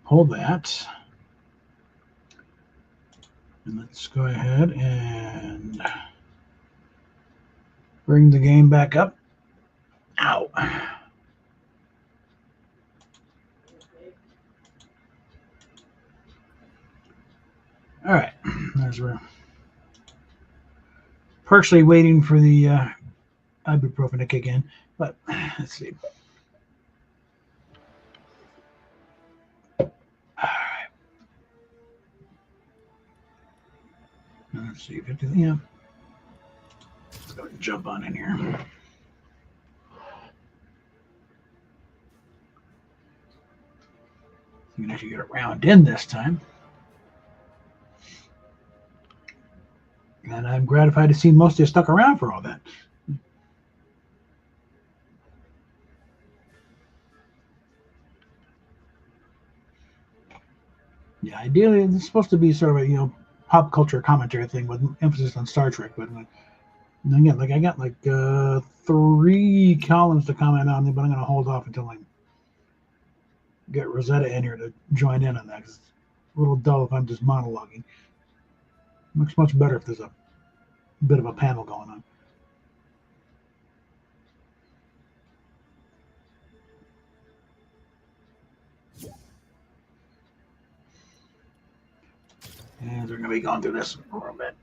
hold that. And let's go ahead and bring the game back up. Ow. All right, there's where partially waiting for the ibuprofen to kick in, but let's see. All right. Let's see if it, yeah. Let's go ahead and jump on in here. You can actually get around in this time. And I'm gratified to see most of you stuck around for all that. Yeah, ideally, it's supposed to be sort of a, pop culture commentary thing with emphasis on Star Trek. But again, I got 3 columns to comment on, but I'm going to hold off until I get Rosetta in here to join in on that, because it's a little dull if I'm just monologuing. Looks much better if there's a bit of a panel going on. And we're going to be going through this for a bit.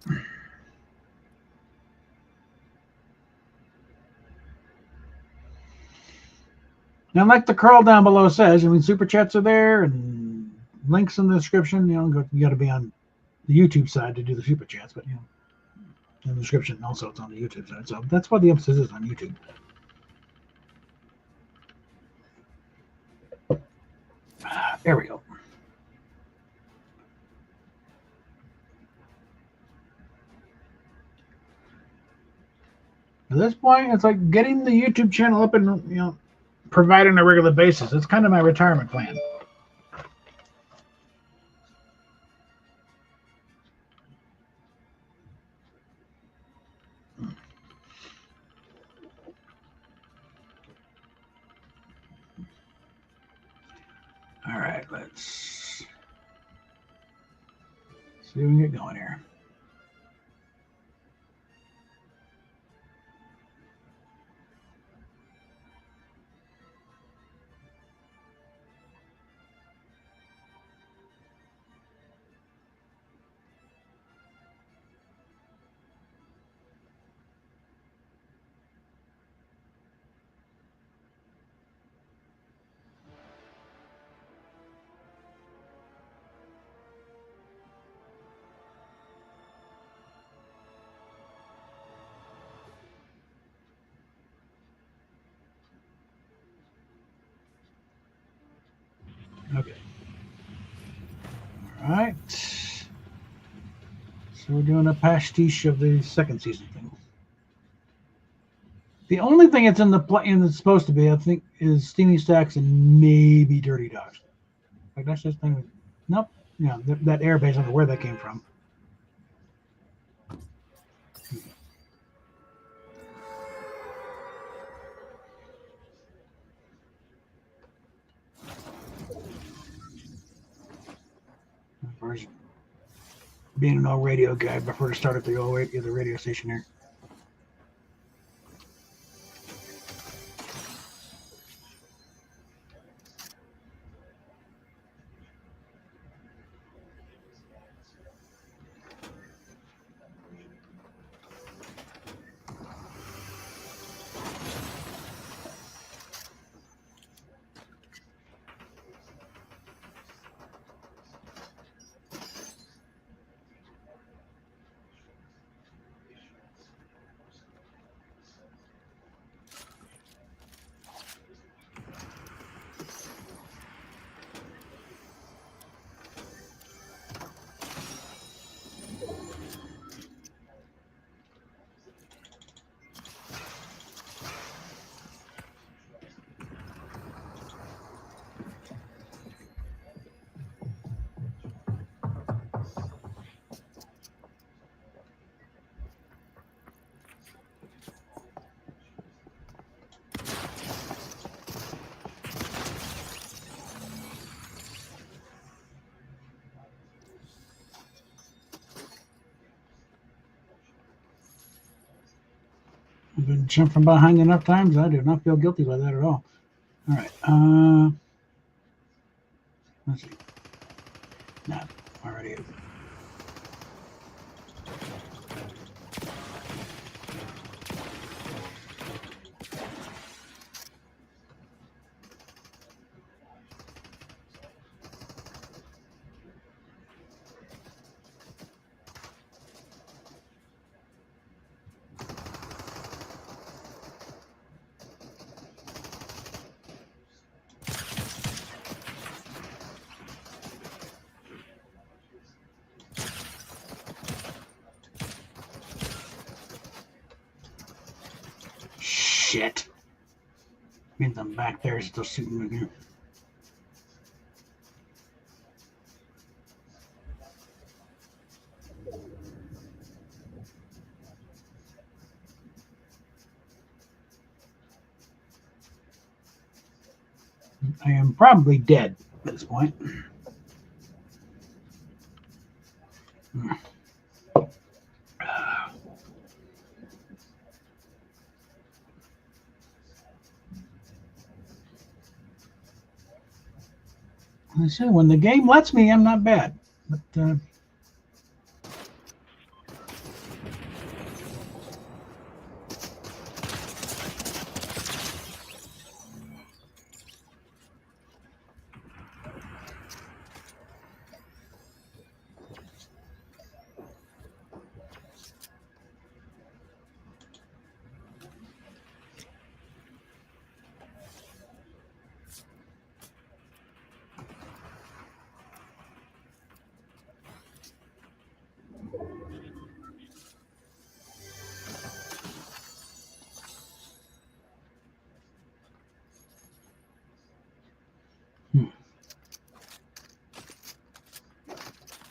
And like the curl down below says, I mean, super chats are there and links in the description. You got to be on the YouTube side to do the super chats, but in the description also it's on the YouTube side. So that's why the emphasis is on YouTube. There we go. At this point, it's like getting the YouTube channel up and providing on a regular basis. It's kind of my retirement plan. All right, let's see if we can get going here. Okay. All right. So we're doing a pastiche of the second season thing. The only thing that's in the play-in that's supposed to be, I think, is Steamy Stacks and maybe Dirty Dogs. Like that's just thing. Nope. Yeah, that airbase. I don't know where that came from. First, being an old radio guy, I prefer to start at the radio station here. I've been jumped from behind enough times. I do not feel guilty by that at all. All right. Let's see. Nah, already. Shit. Means I'm back there still shooting again. I am probably dead at this point. I say when the game lets me, I'm not bad. But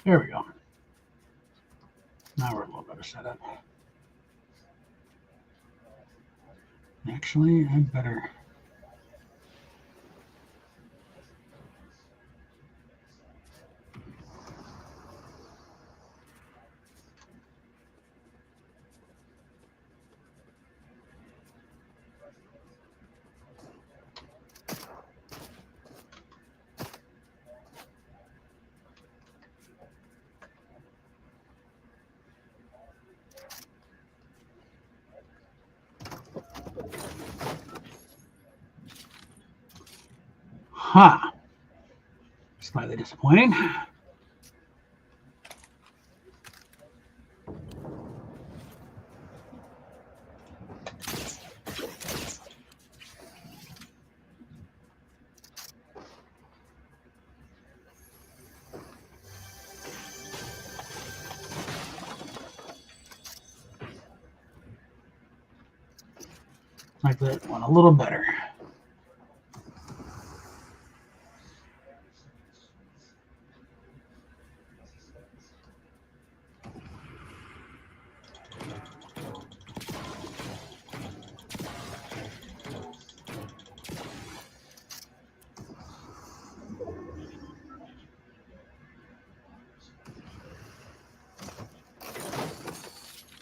There we go. Now we're a little better set up. Actually, I'd better. Ha! Slightly disappointing. Like that one a little better.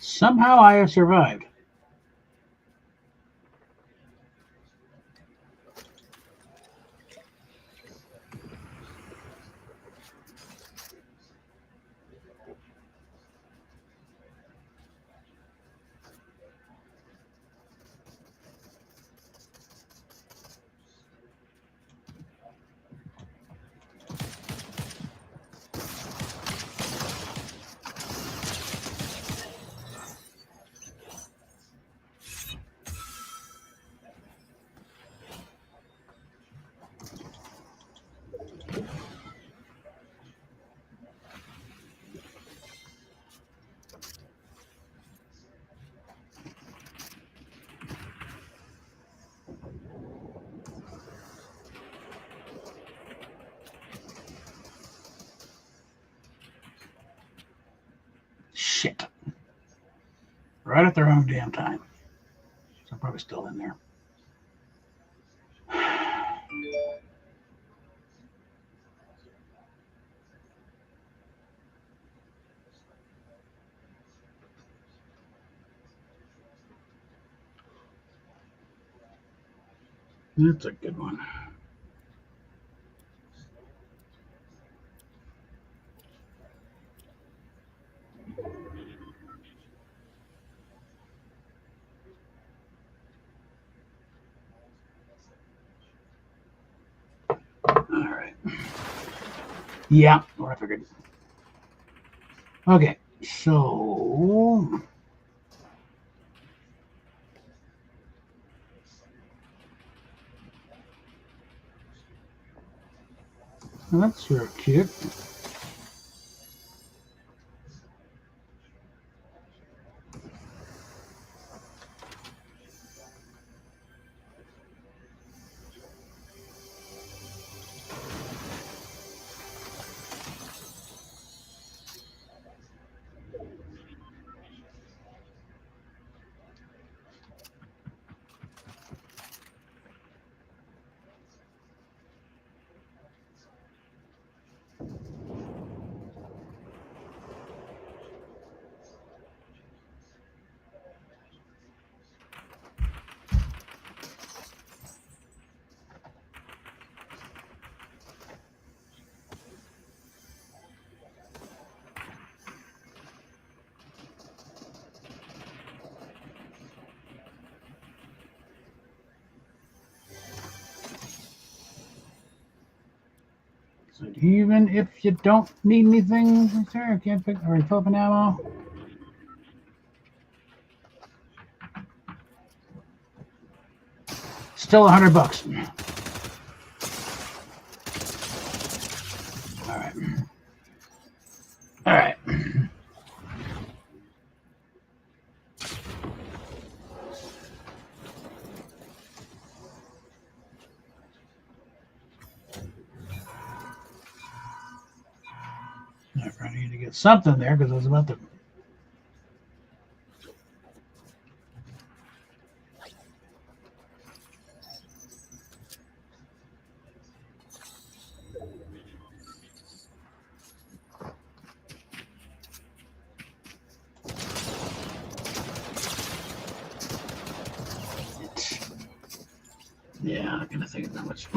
Somehow I have survived. Shit. Right at their own damn time. So I'm probably still in there. That's a good one. All right. Yeah, what I figured. Okay, so that's real cute. So even if you don't need anything, sir, can't pick or fill up an ammo. Still $100. All right. All right. Right to get something there because I was about to. Yeah, I'm gonna think of that much.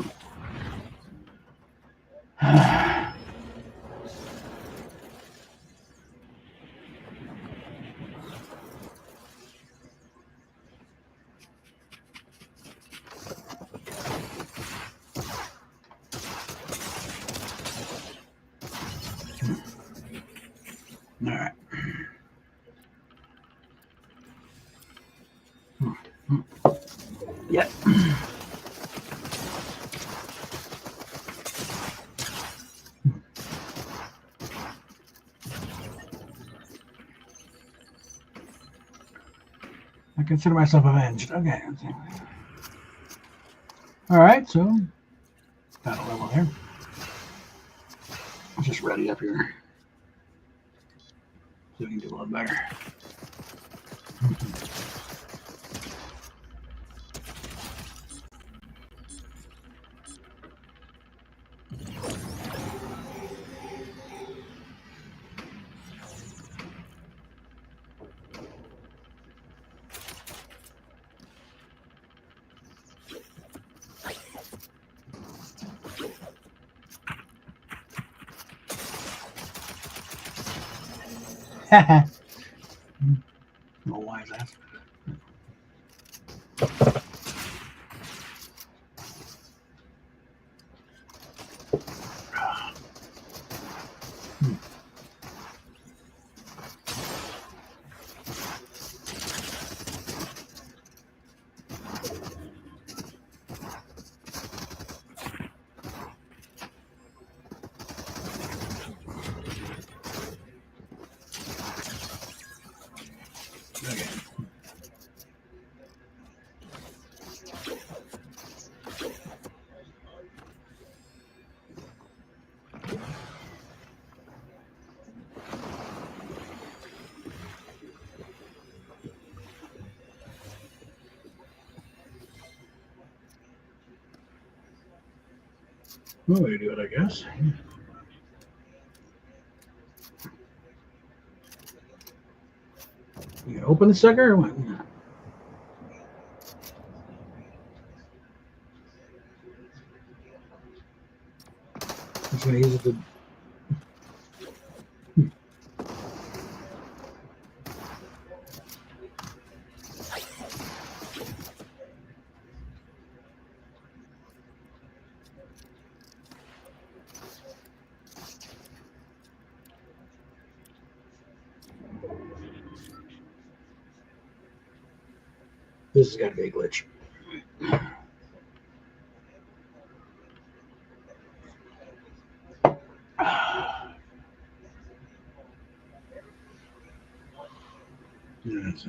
All right. Yep. I consider myself avenged. Okay. All right, so got a level there. Just ready up here. So we can do a little better. No wise ass. Okay. One way to do it, I guess. You gonna open the sucker or what? Just gonna use it to. This has got to be a glitch. Yes.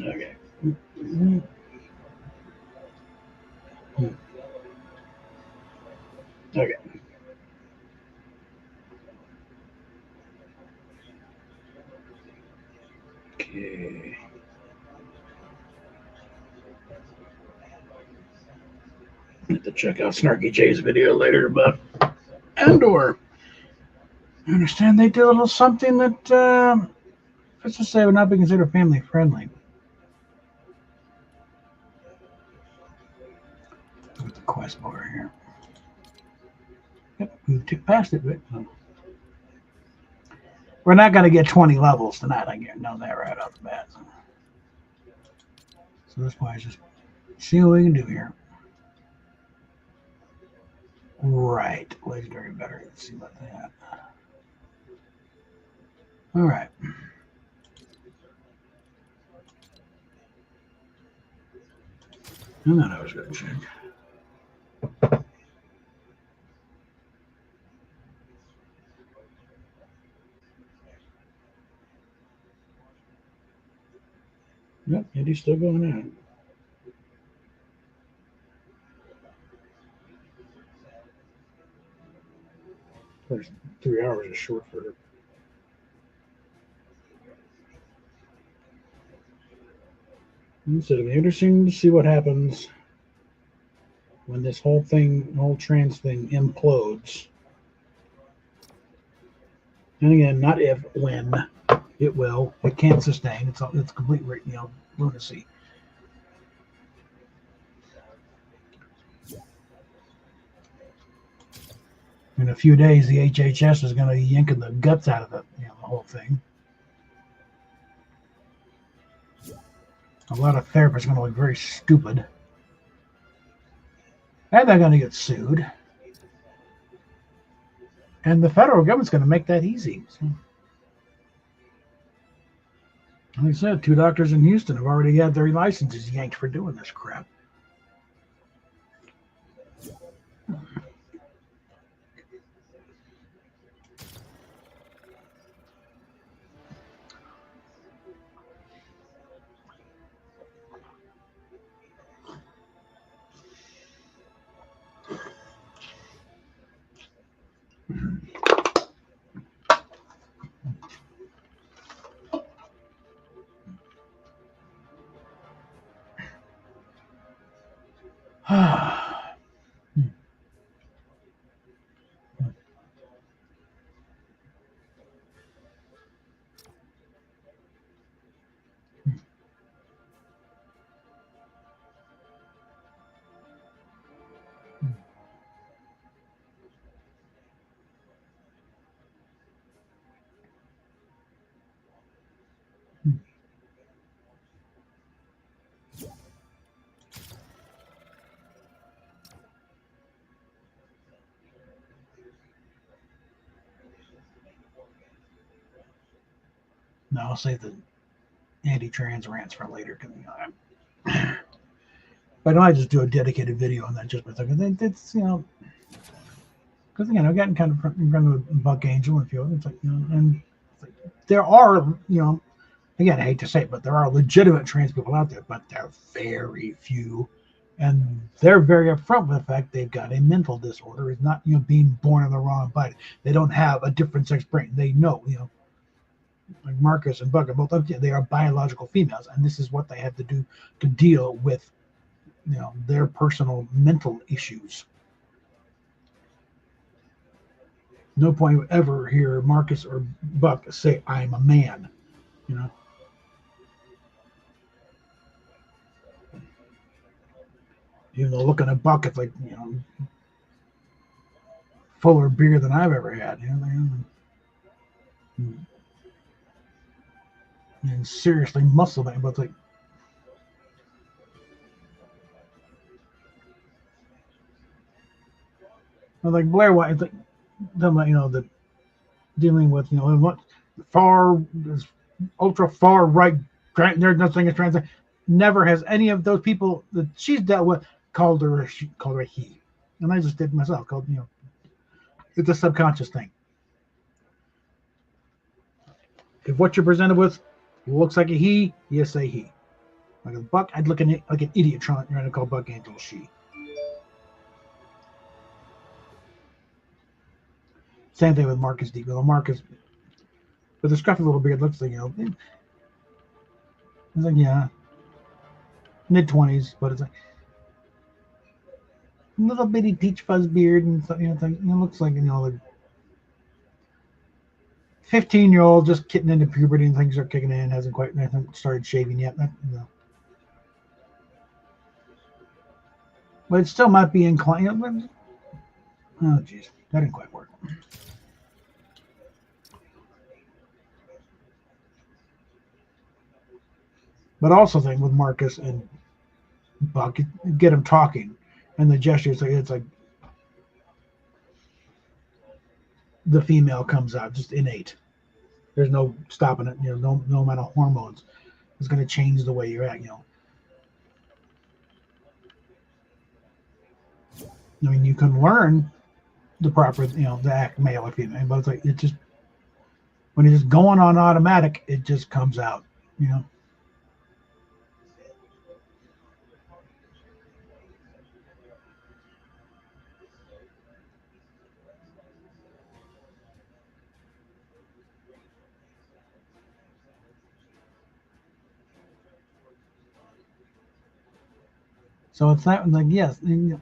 Okay. Okay. Okay. I have to check out Snarky J's video later about Andor. I understand they did a little something that, let's just say, would not be considered family friendly. Look at the quest bar here. Yep, we took past it, but we're not going to get 20 levels tonight. I know that right off the bat. So that's why I just see what we can do here. Right, legendary better. Let's see about that. All right. And then I was going to check. Yep, and he's still going out. First 3 hours is short for her. So it'll be interesting to see what happens when this whole trans thing implodes. And again, not if, when. It will. It can't sustain. It's complete, lunacy. In a few days, the HHS is going to be yanking the guts out of the whole thing. A lot of therapists are going to look very stupid. And they're going to get sued. And the federal government's going to make that easy. So, like I said, 2 doctors in Houston have already had their licenses yanked for doing this crap. Now I'll save the anti-trans rants for later. But I might just do a dedicated video on that just for a second. It's because I've gotten kind of in front of Buck Angel and a few others. It's like, and it's like, there are, again, I hate to say it, but there are legitimate trans people out there, but they're very few, and they're very upfront with the fact they've got a mental disorder. It's not being born in the wrong body. They don't have a different sex brain. They know, like Marcus and Buck are both, they are biological females, and this is what they have to do to deal with their personal mental issues. No point would ever hear Marcus or Buck say, "I'm a man," Even though looking at Buck, it's like, fuller beer than I've ever had, and seriously muscle man, but it's like, Blair White, it's like, that dealing with, what this ultra far right, there's nothing is trans. Never has any of those people that she's dealt with called her a he, and I just did myself. Called it's a subconscious thing. If what you're presented with looks like a he, you say he. Like a Buck, I'd look like an idiot trying to call Buck Angel she. Same thing with Marcus D. Marcus, with the scruffy little beard, looks like, it's like, yeah, mid-20s, but it's like little bitty peach fuzz beard, and it looks like, like 15-year-old just getting into puberty and things are kicking in, hasn't started shaving yet. But it still might be inclined. Oh, geez, that didn't quite work. But also thing with Marcus and Buck, get him talking, and the gestures, it's like the female comes out just innate. There's no stopping it. No amount of hormones is going to change the way you're at. I mean, you can learn the proper, the act male or female, but it's like it just when it's just going on automatic, it just comes out. So it's that like yes, it's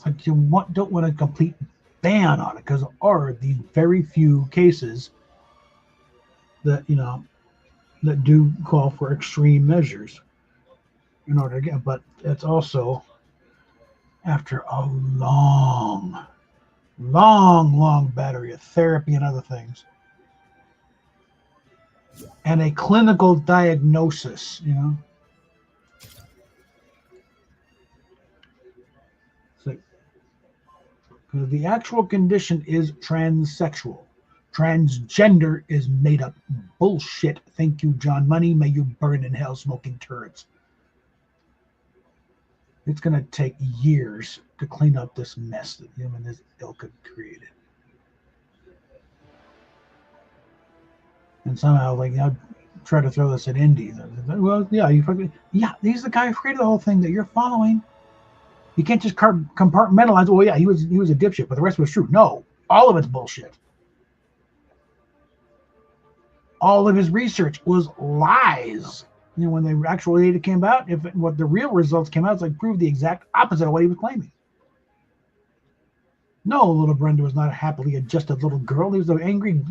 like you don't want a complete ban on it because there are these very few cases that that do call for extreme measures in order to get. But it's also after a long battery of therapy and other things, and a clinical diagnosis. The actual condition is transsexual. Transgender is made up bullshit. Thank you, John Money. May you burn in hell smoking turds. It's going to take years to clean up this mess that him and his ilk have created. And somehow, I try to throw this at Indy. Well, yeah, he's the guy who created the whole thing that you're following. You can't just compartmentalize. Oh yeah, he was a dipshit, but the rest was true. No, all of it's bullshit. All of his research was lies. When the actual data came out, what the real results came out, it's proved the exact opposite of what he was claiming. No, little Brenda was not a happily adjusted little girl. He was an angry,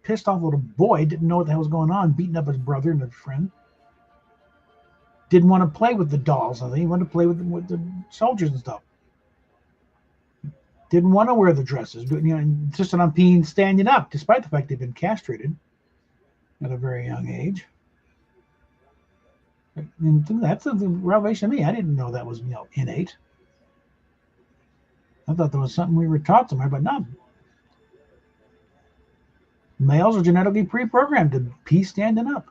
pissed off little boy. Didn't know what the hell was going on, beating up his brother and his friend. Didn't want to play with the dolls. I think he wanted to play with the soldiers and stuff. Didn't want to wear the dresses, but insisted on being standing up, despite the fact they'd been castrated at a very young age. And that's a revelation to me. I didn't know that was innate. I thought there was something we were taught somewhere, but no. Males are genetically pre-programmed to pee standing up.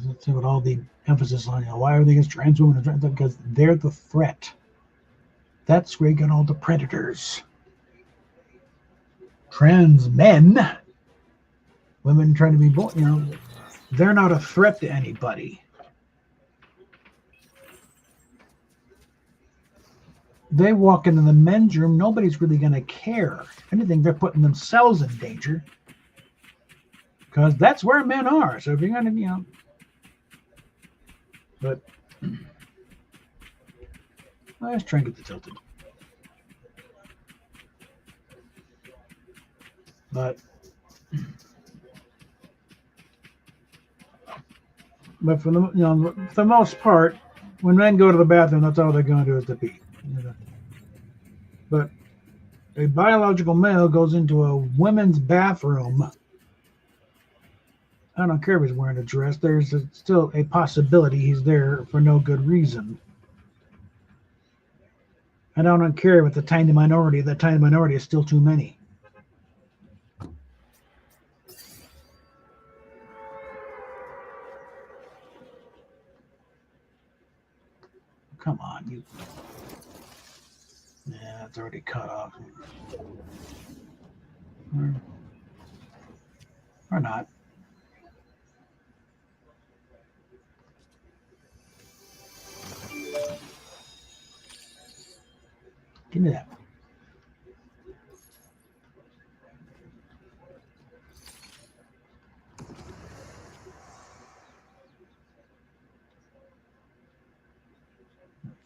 Let's see what all the emphasis on, why are they against trans women? Because they're the threat. That's where you get all the predators. Trans men, women trying to be born, they're not a threat to anybody. They walk into the men's room, nobody's really going to care. If anything, they're putting themselves in danger. Because that's where men are. So if you're going to, but let's try and get the tilted. But for the most part, when men go to the bathroom, that's all they're going to do is to pee. But a biological male goes into a women's bathroom. I don't care if he's wearing a dress. There's still a possibility he's there for no good reason. I don't care with the tiny minority. The tiny minority is still too many. Come on, you. Yeah, it's already cut off. Or not. Give me that.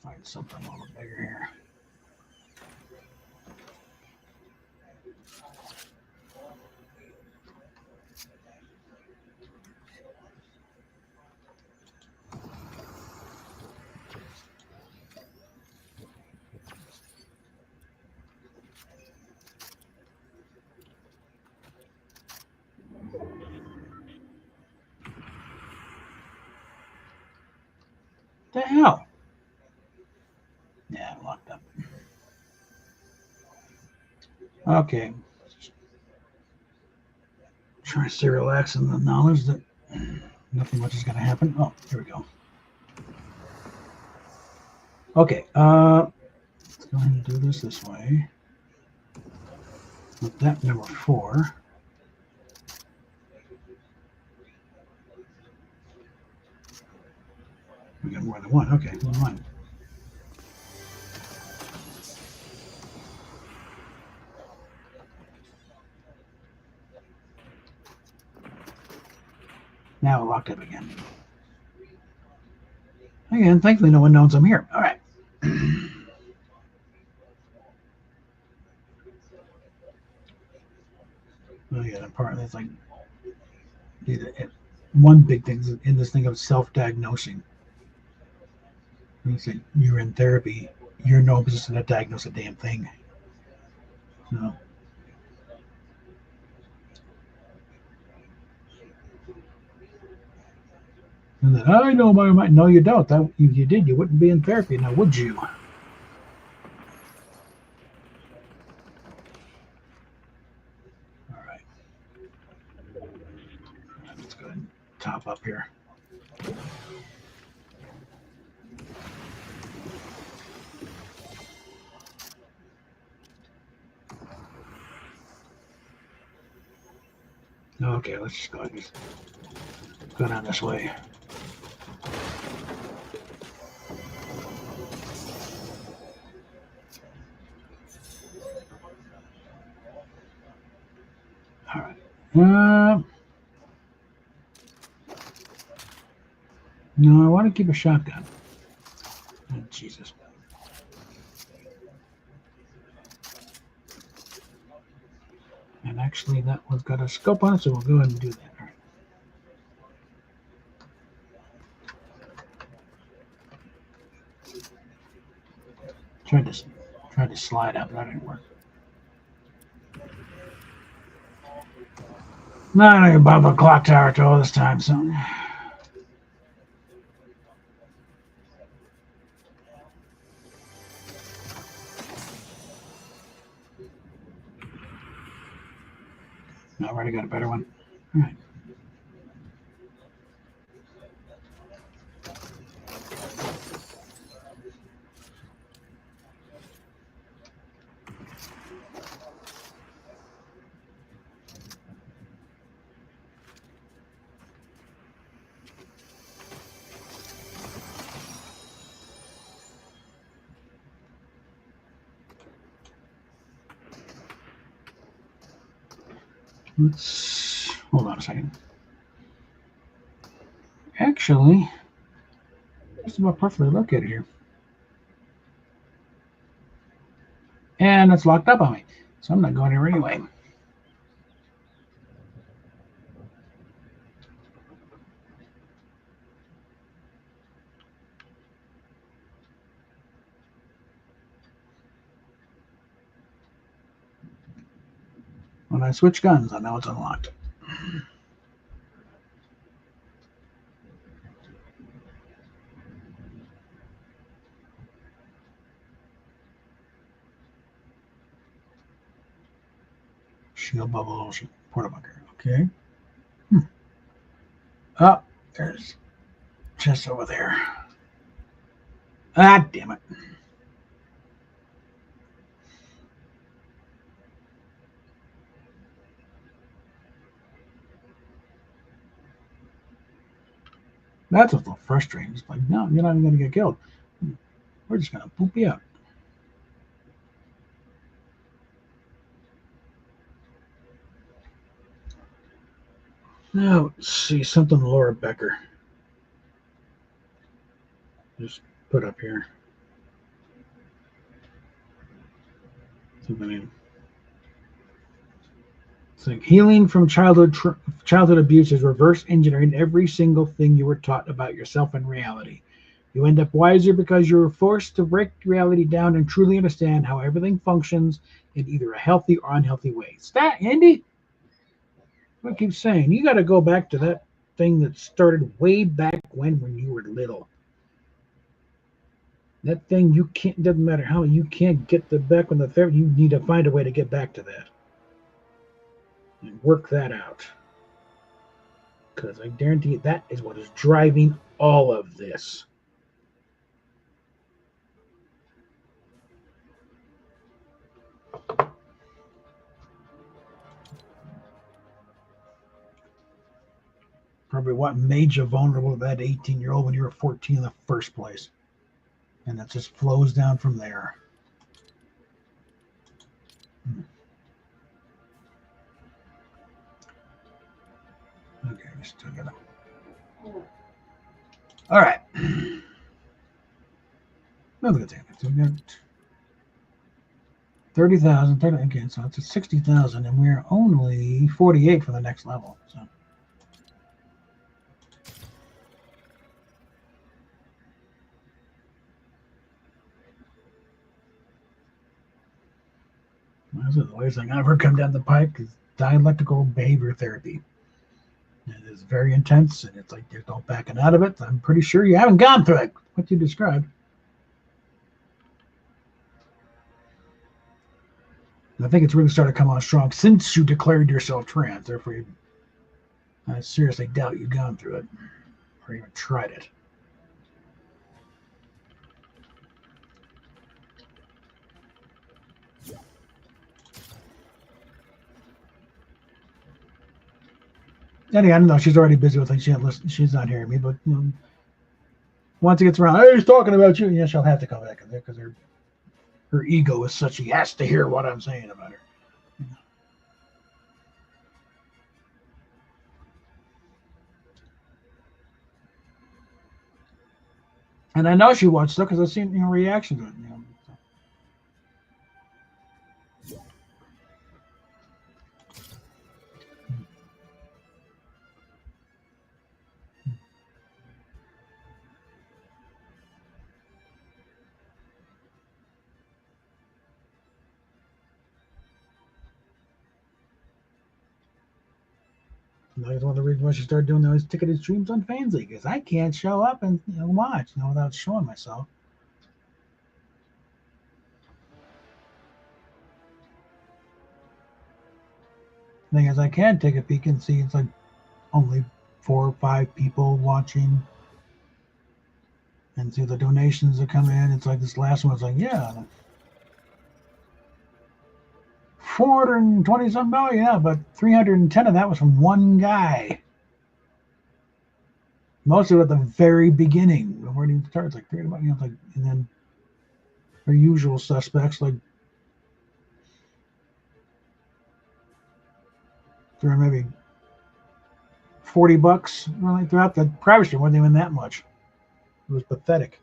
Find something a little bigger here. The hell? Yeah, I'm locked up. Okay. Try to stay relaxed in the knowledge that nothing much is going to happen. Oh, here we go. Okay. Let's go ahead and do this way. With that number 4. We got more than one. Okay, never mind. Now we're locked up again. Again, thankfully no one knows I'm here. All right. Oh yeah, apparently it's like one big thing in this thing of self-diagnosing. You say you're in therapy, you're no position to diagnose a damn thing. So, and then I know my mind. No, you don't. That if you did, you wouldn't be in therapy now, would you? All right. Let's go ahead and top up here. Okay, let's just go ahead and go down this way. All right. No, I want to keep a shotgun. Oh, Jesus. And actually, that one's got a scope on it, so we'll go ahead and do that. All right. Tried to slide up, but that didn't work. Not even above the clock tower to all this time, so. I already got a better one. All right. Let's hold on a second. Actually, just about perfectly located here. And it's locked up on me, so I'm not going here anyway. When I switch guns, I know it's unlocked. Shield bubble ocean. Porta bunker. Okay. Oh, there's chest over there. Ah, damn it. That's what's a little frustrating. It's like, no, you're not even going to get killed. We're just going to poop you out. Now, let's see, something Laura Becker. Just put up here. Something. It's like healing from childhood abuse is reverse engineering every single thing you were taught about yourself and reality. You end up wiser because you were forced to break reality down and truly understand how everything functions in either a healthy or unhealthy way. Stat, Andy? I keep saying, you got to go back to that thing that started way back when you were little. That thing you can't, doesn't matter how, you can't get the back on the third, you need to find a way to get back to that. And work that out. Because I guarantee you that is what is driving all of this. Probably what made you vulnerable to that 18-year-old when you were 14 in the first place. And it just flows down from there. Okay, we still got it. All right. Look at that. So we got 30,000, again, so it's at 60,000, and we're only 48 for the next level. So. That's the latest thing I've ever come down the pipe is dialectical behavior therapy. It is very intense, and it's like there's no backing out of it. I'm pretty sure you haven't gone through it, what you described. I think it's really started to come on strong since you declared yourself trans. Therefore, I seriously doubt you've gone through it or even tried it. Anyway, I don't know. She's already busy with things. She's not hearing me, but once it gets around, hey, he's talking about you. Yeah, she'll have to come back in there because her ego is such she has to hear what I'm saying about her. And I know she watched stuff because I've seen reaction to it. That's one of the reasons why she started doing those ticketed streams on Fansly, because I can't show up and watch without showing myself. The thing is, I can take a peek and see it's like only 4 or 5 people watching, and see the donations that come in. It's like this last one. It's like, yeah, 420 something dollars, yeah, but 310 of that was from one guy. Most of it at the very beginning, before it even starts, like $300, it's like, and then our usual suspects like through maybe $40 really throughout the private stream. Wasn't even that much. It was pathetic.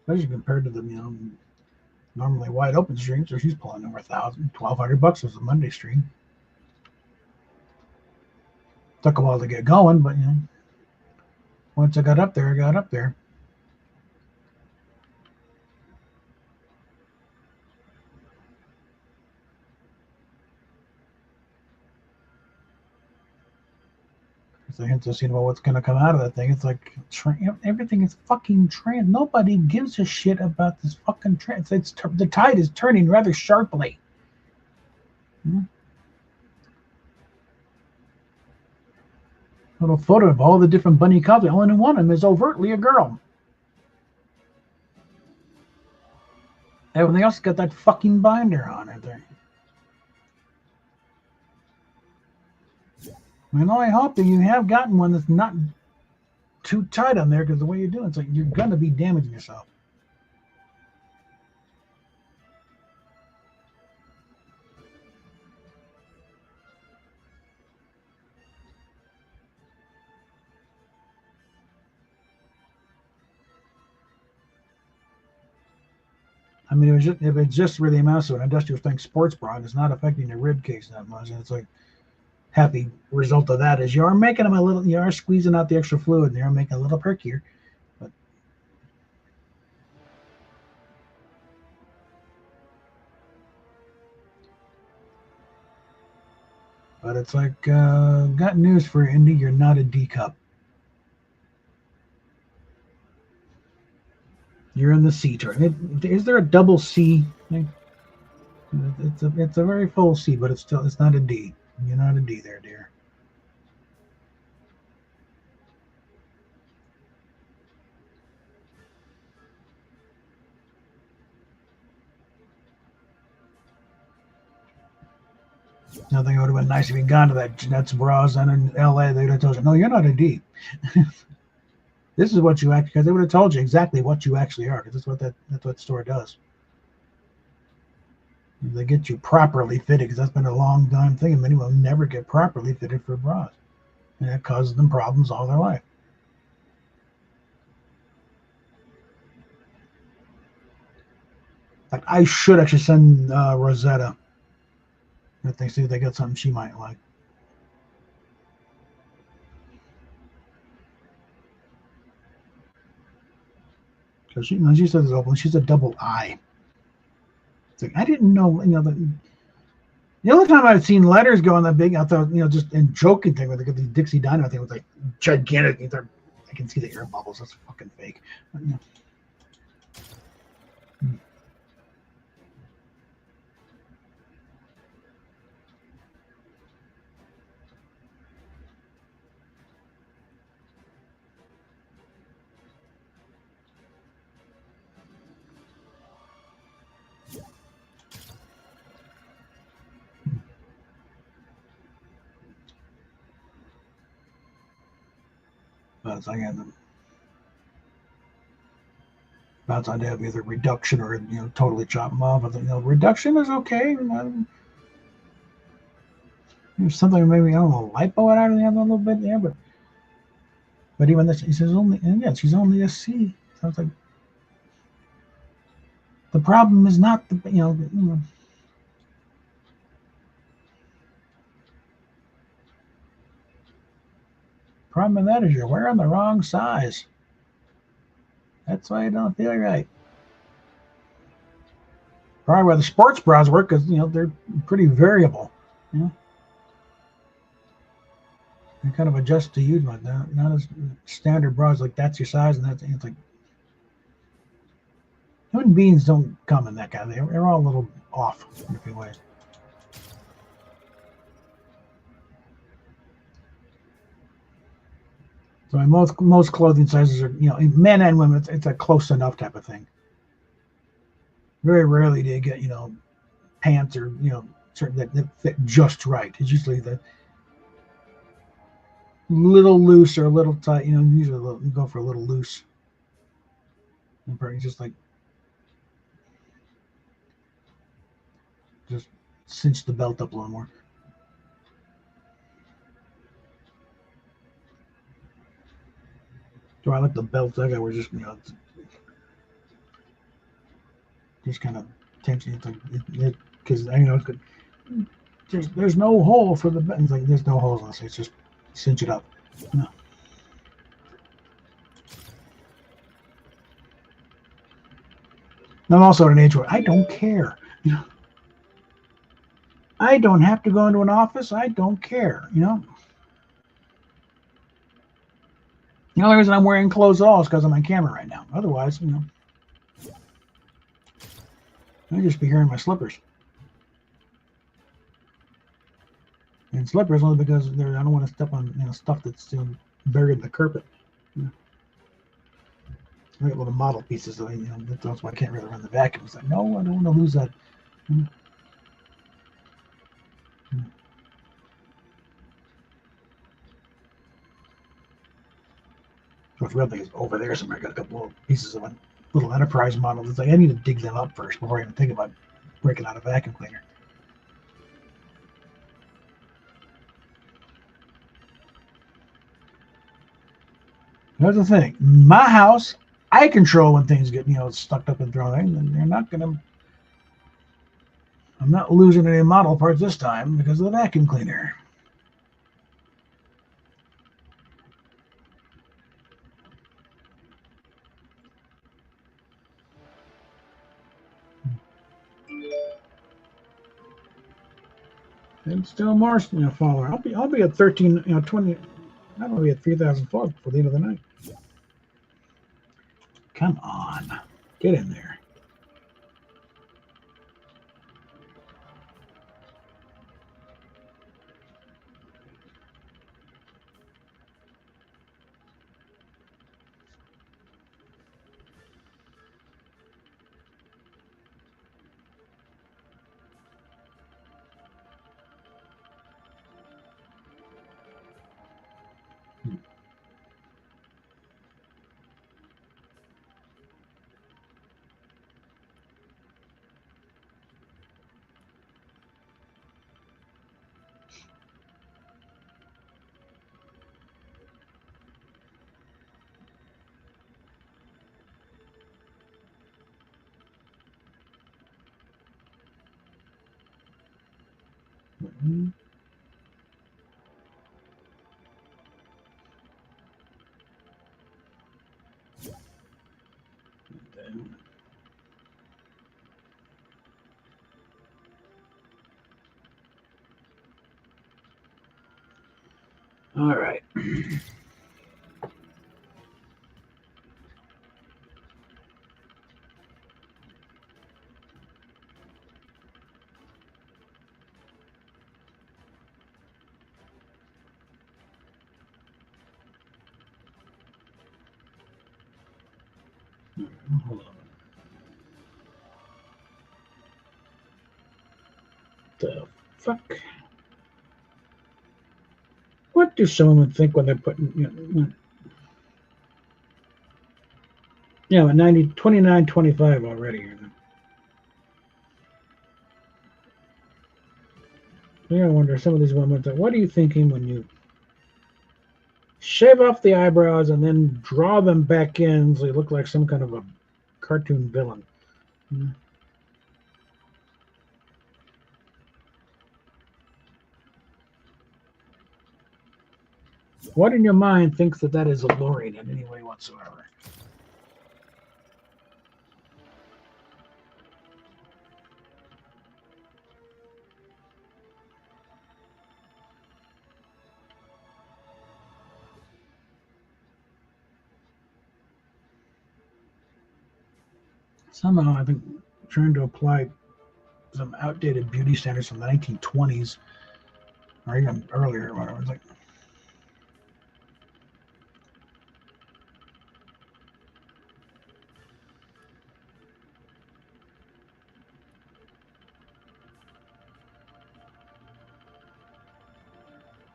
Especially compared to the normally wide open streams, so she's pulling over $1,000, $1,200 was a Monday stream. Took a while to get going, but once I got up there, I got up there. the hints I've seen about what's going to come out of that thing. It's like everything is fucking trans. Nobody gives a shit about this fucking trans. The tide is turning rather sharply. Little photo of all the different bunny cubs. Only one of them is overtly a girl. Everything else got that fucking binder on it there. And I hope that you have gotten one that's not too tight on there, because the way you're doing it's like you're gonna be damaging yourself. I mean, if it just really amounts to an industrial strength sports bra, it's not affecting the rib cage that much, and it's like happy result of that is you are making them a little, you are squeezing out the extra fluid, and you're making a little perkier, but it's like got news for you, Indy. You're not a D cup. You're in the C turn. Is there a double C? It's a very full C, but it's not a D. You're not a D there, dear. I think it would have been nice if you'd gone to that Nets bras and in LA, they would have told you, no, you're not a D. This is what you actually, because they would have told you exactly what you actually are, because that's what the store does. They get you properly fitted, because that's been a long time thing, and many will never get properly fitted for bras, and that causes them problems all their life. Like, I should actually send Rosetta if they see if they got something she might like. Because she says it's open. She's a double I. Like, I didn't know, the only time I've seen letters go on that big, I thought, just in joking thing, where they got these Dixie Dynamo thing with like gigantic, I can see the air bubbles. That's fucking fake. But, But I got them. That's I'd have either reduction or totally chop them off. But reduction is okay. There's something maybe, I don't know, lipo it out of the other a little bit there, but even this, he says only, and yeah, she's only a C. So it's like the problem is not the problem with that is you're wearing the wrong size. That's why you don't feel right. Probably where the sports bras work, because they're pretty variable. They kind of adjust to you, but not as standard bras. Like that's your size, and it's like human beings don't come in that kind of. They're all a little off in a few ways. So most clothing sizes are, men and women, it's a close enough type of thing. Very rarely do you get, pants or, certain that fit just right. It's usually the little loose or a little tight, usually you go for a little loose. And just like, just cinch the belt up a little more. So I like the belts I got were just, just kind of tension. Because there's no hole for the belt. It's like there's no holes unless it's just cinch it up. I'm also at an age where I don't care. I don't have to go into an office. I don't care. The only reason I'm wearing clothes at all is because of my camera right now. Otherwise, I'd just be here in my slippers. And slippers only because I don't want to step on stuff that's buried in the carpet. I got little model pieces, so that's why I can't really run the vacuum. It's like, no, I don't want to lose that. What's real thing is over there somewhere. I got a couple little pieces of a little enterprise model. It's like I need to dig them up first before I even think about breaking out a vacuum cleaner. Here's the thing: my house, I control when things get stuck up and thrown in, and they're not gonna. I'm not losing any model parts this time because of the vacuum cleaner. And still more follower. I'll be at 13, 20. I'm gonna be at 3,000 followers before the end of the night. Come on, get in there. All right. Hold on. The fuck? What do someone think when they're putting, at 90, 29.25 already. I wonder some of these women. What are you thinking when you shave off the eyebrows and then draw them back in so you look like some kind of a cartoon villain? What in your mind thinks that is alluring in any way whatsoever? Somehow I've been trying to apply some outdated beauty standards from the 1920s or even earlier. Whatever. It's like,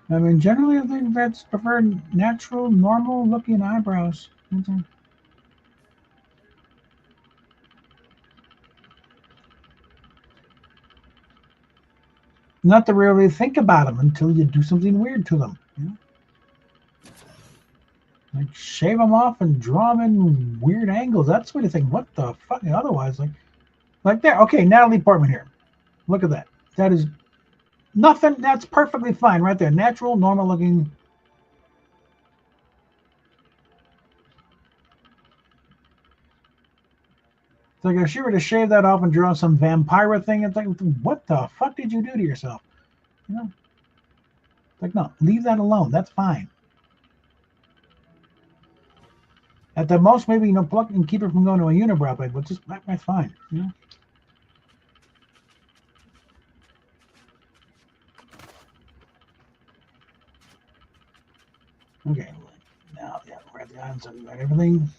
I mean, generally, I think that's preferred natural, normal-looking eyebrows. Not to really think about them until you do something weird to them. Like shave them off and draw them in weird angles. That's what you think. What the fuck? Otherwise, like there. Okay, Natalie Portman here. Look at that. That is nothing. That's perfectly fine right there. Natural, normal-looking. It's like if she were to shave that off and draw some vampire thing, it's like, what the fuck did you do to yourself? Like, no, leave that alone. That's fine. At the most, maybe pluck and keep it from going to a unibrow blade, but just that's fine. Okay, now we're at the items. We got everything.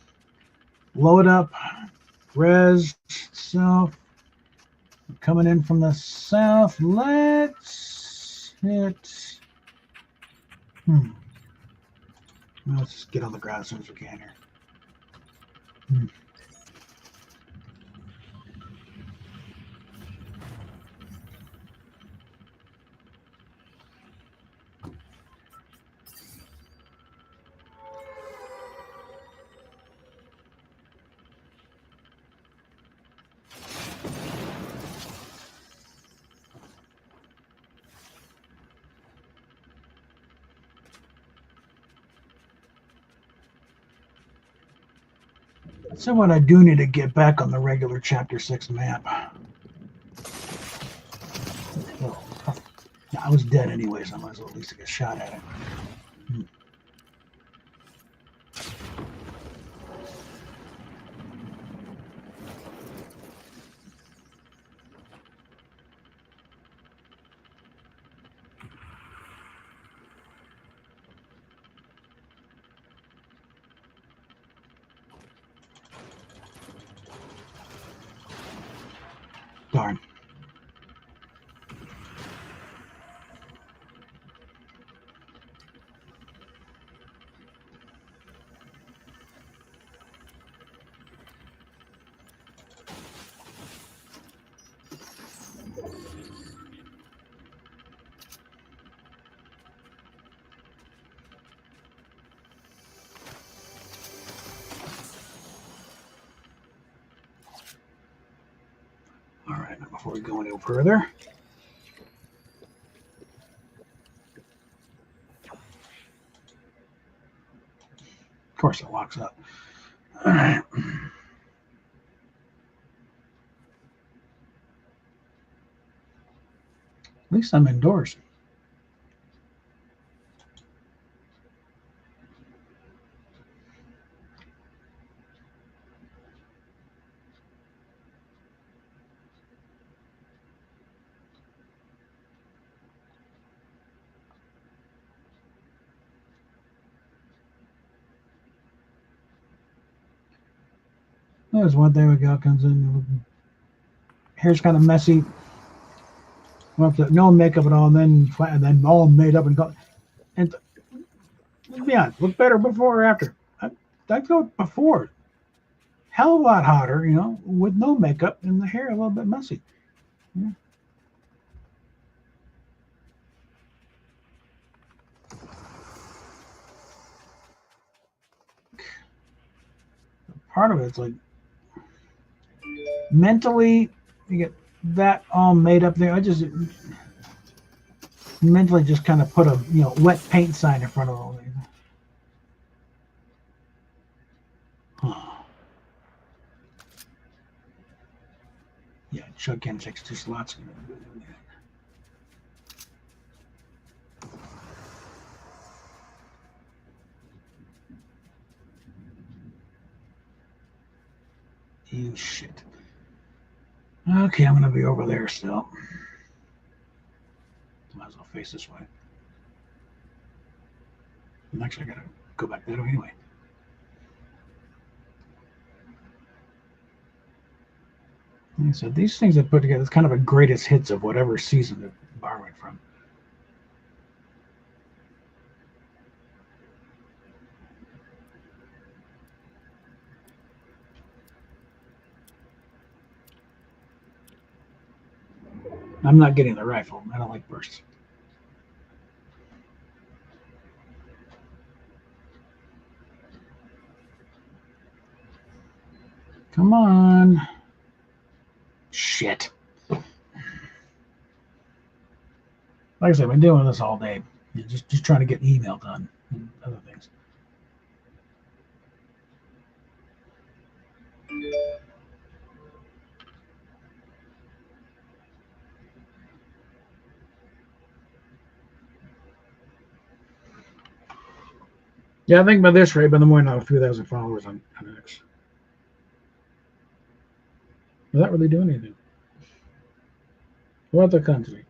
Load up, res self. Coming in from the south. Let's hit. Let's just get on the ground as soon as we can here. So what I do need to get back on the regular Chapter 6 map. Oh, I was dead anyway, so I might as well at least get a shot at it. Darn. All right, now before we go any further, of course it locks up. All right. At least I'm indoors. There's one thing we got comes in. Hair's kind of messy. No makeup at all, and then all made up and go. And let's be honest, look better before or after. I'd go before. Hell of a lot hotter, with no makeup and the hair a little bit messy. Yeah. Part of it's like mentally, you get that all made up there. I just mentally just kind of put a wet paint sign in front of all these. Yeah, Chug can takes 2 slots. You shit. Okay, I'm gonna be over there still. Might as well face this way. And actually, I gotta go back that way anyway. Like I said, these things I put together is kind of a greatest hits of whatever season they're borrowing from. I'm not getting the rifle. I don't like bursts. Come on. Shit. Like I said, I've been doing this all day. Just trying to get email done and other things. Yeah, I think by this rate, by the morning, I'll have 3,000 followers on X. Will that really do anything? What other country?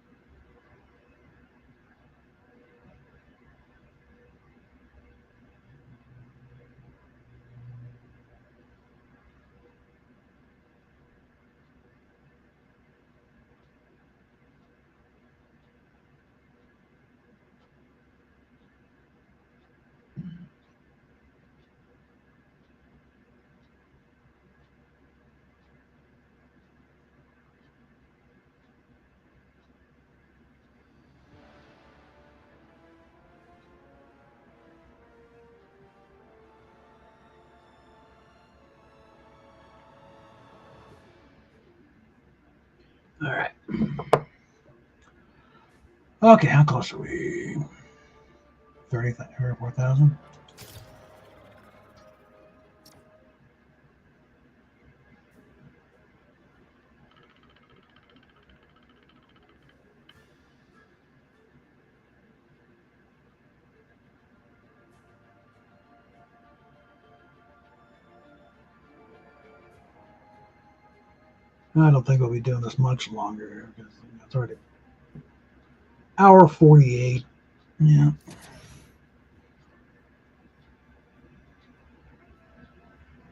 All right. Okay, how close are we? 34,000? I don't think we'll be doing this much longer because it's already hour 48. Yeah.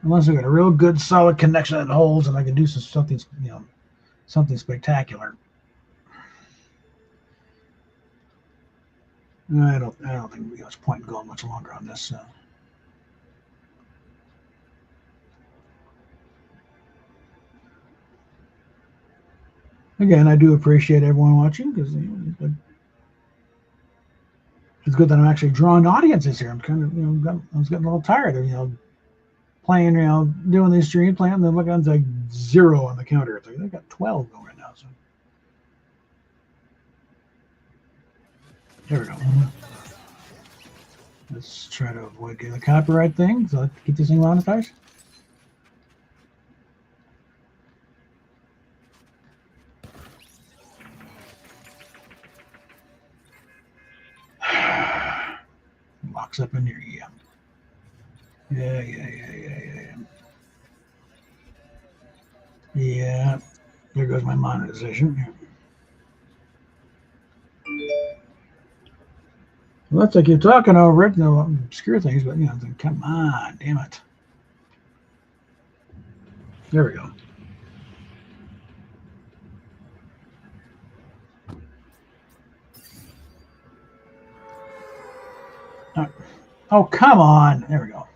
Unless I got a real good solid connection that holds and I can do something, something spectacular. I don't think there's point in going much longer on this. Again, I do appreciate everyone watching because it's good that I'm actually drawing audiences here. I'm kind of, I was getting a little tired of, playing, doing these streams, playing, then look, it's like 0 on the counter. It's like I got 12 going right now. So there we go. Let's try to avoid getting the copyright thing. So let's keep this thing monetized. Locks up in here, yeah. Yeah. Yeah, there goes my monetization. Looks like you're talking over it, obscure things, but come on, damn it. There we go. Oh, come on. There we go.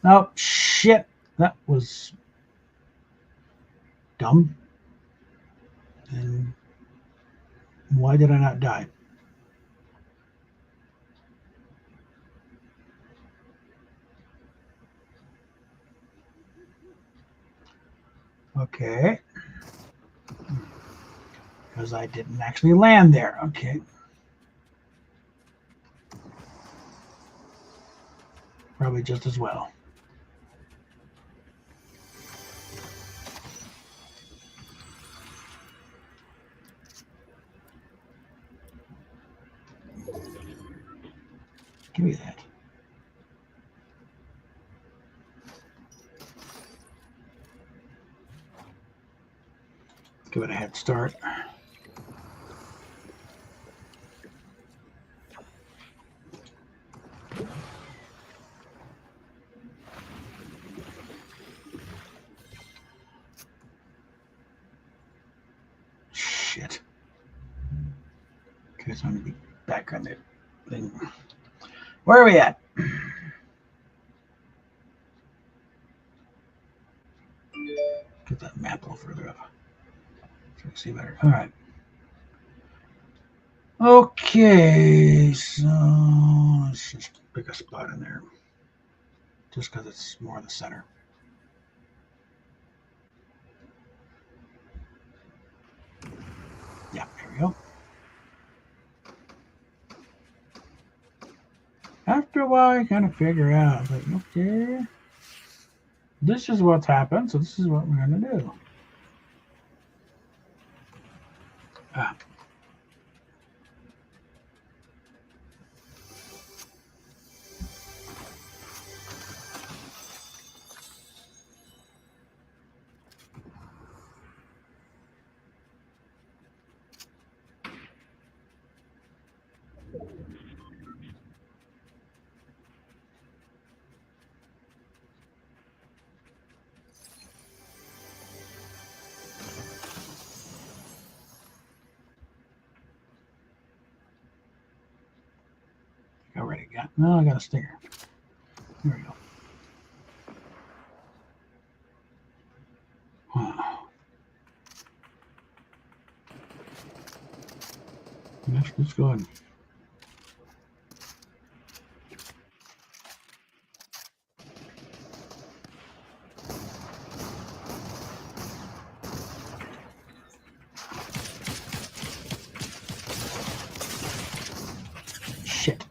Oh, shit. That was dumb. And why did I not die? Okay. Because I didn't actually land there. Okay. Probably just as well. Give me that. Let's give it a head start. Shit. Okay, so I'm going to be back on the thing. Where are we at? Get that map a little further up so I can see better. All right. Okay, so let's just pick a spot in there. Just because it's more in the center. Yeah, there we go. After after a while, you kind of figure out, like, okay, this is what's happened, so this is what we're going to do. Ah. Already got. No, I got a stinger. There we go. Let's go ahead. Shit.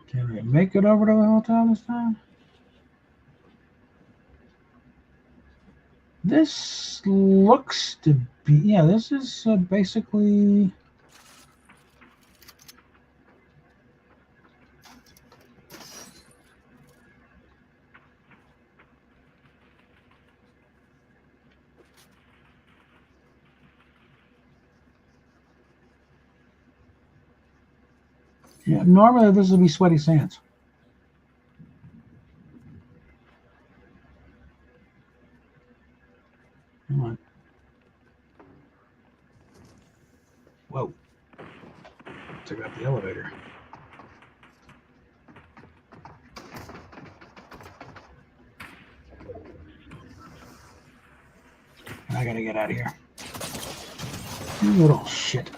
Can we make it over to the hotel this time? This looks to be, yeah, this is basically. Yeah, normally this would be Sweaty Sands. Come on. Whoa. Took out the elevator. I gotta get out of here. You little shit.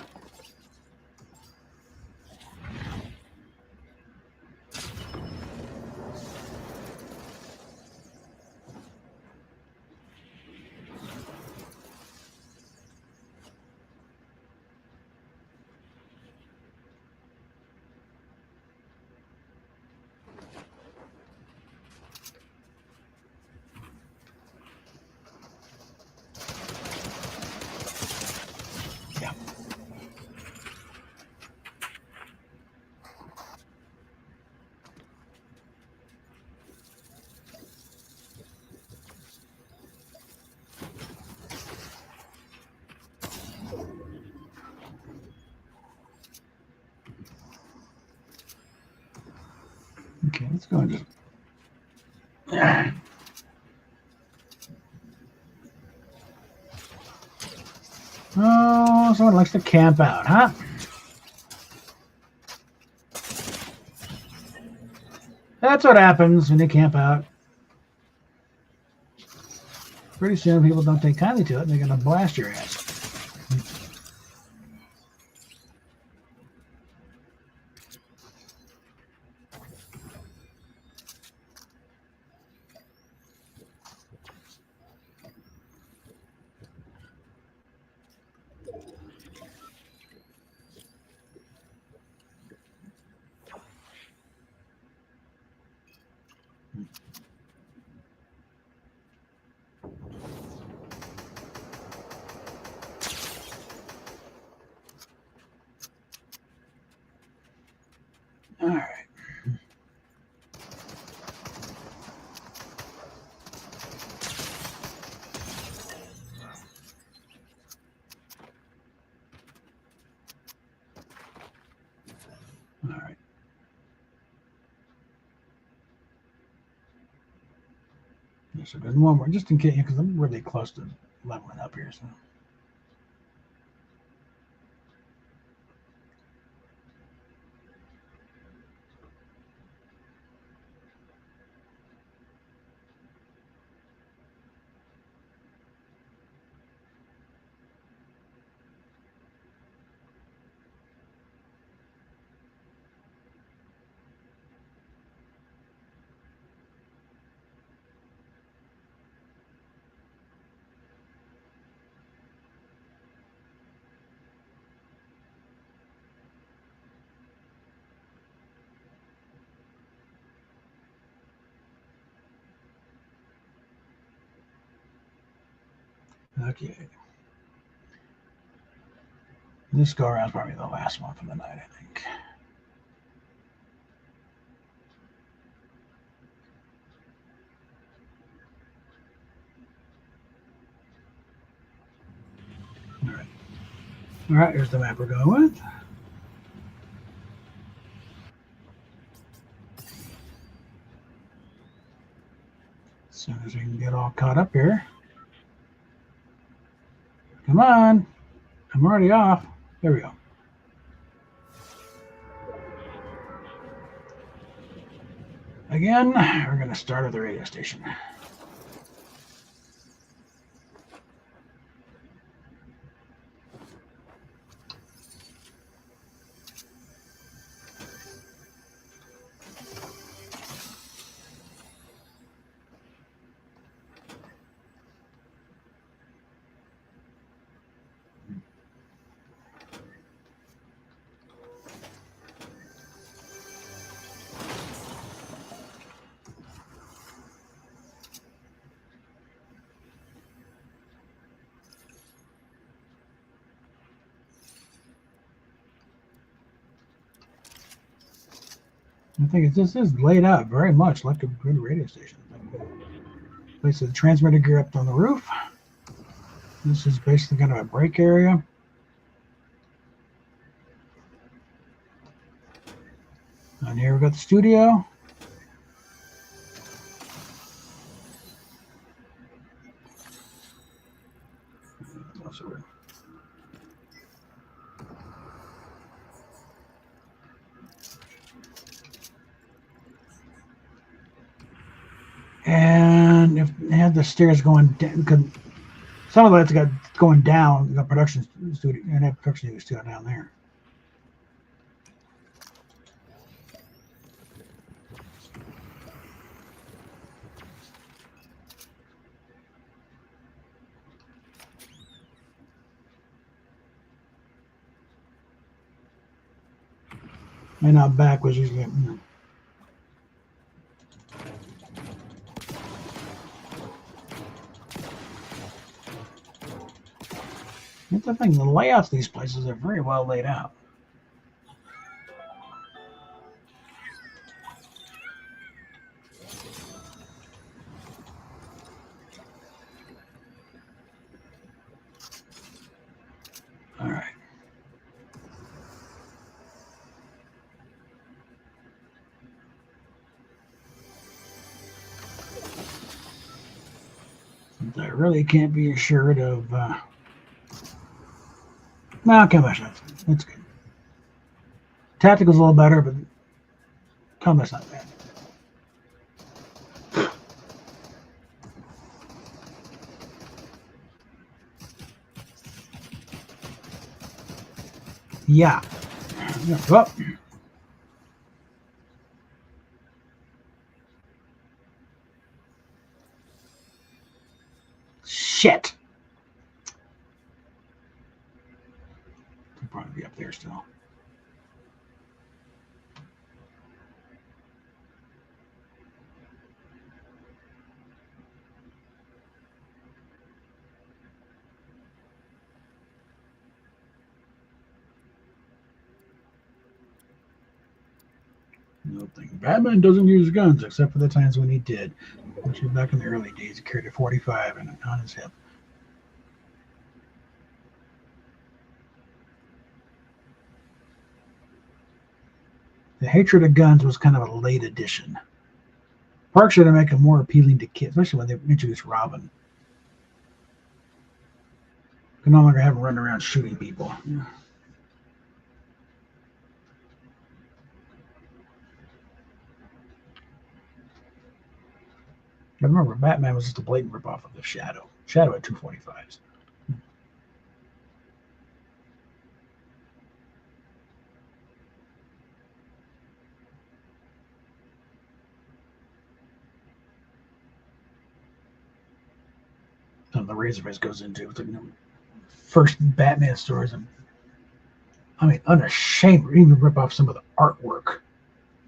Okay, let's go and just. Oh, someone likes to camp out, huh? That's what happens when you camp out. Pretty soon, people don't take kindly to it, and they're going to blast your ass. All right. All right. So there's one more, just in case, because I'm really close to leveling up here. So. Okay. This go around is probably the last one for the night, I think. All right. All right, here's the map we're going with. As soon as we can get all caught up here. Come on. I'm already off. There we go. Again, we're going to start at the radio station. I think this is laid out very much like a good radio station. Place the transmitter gear up on the roof. This is basically kind of a break area. And here we've got the studio. And if they had the stairs going down, some of that's got going down, the production studio, and have production studio down there. And out back was usually, That's the thing, the layouts of these places are very well laid out. All right. I really can't be assured of. No, combat's that's good. Tactical's a little better, but combat's not bad. Yeah. Oh. Shit. Could probably be up there still. No thing. Batman doesn't use guns except for the times when he did, which was back in the early days. He carried a 45 on his hip. The hatred of guns was kind of a late addition. Park should have made it more appealing to kids, especially when they introduced Robin. You can no longer have him running around shooting people. Yeah. I remember Batman was just a blatant ripoff of the Shadow. Shadow had 245s. Some of the Razorface goes into it's like, first Batman stories, and I mean, unashamed, even rip off some of the artwork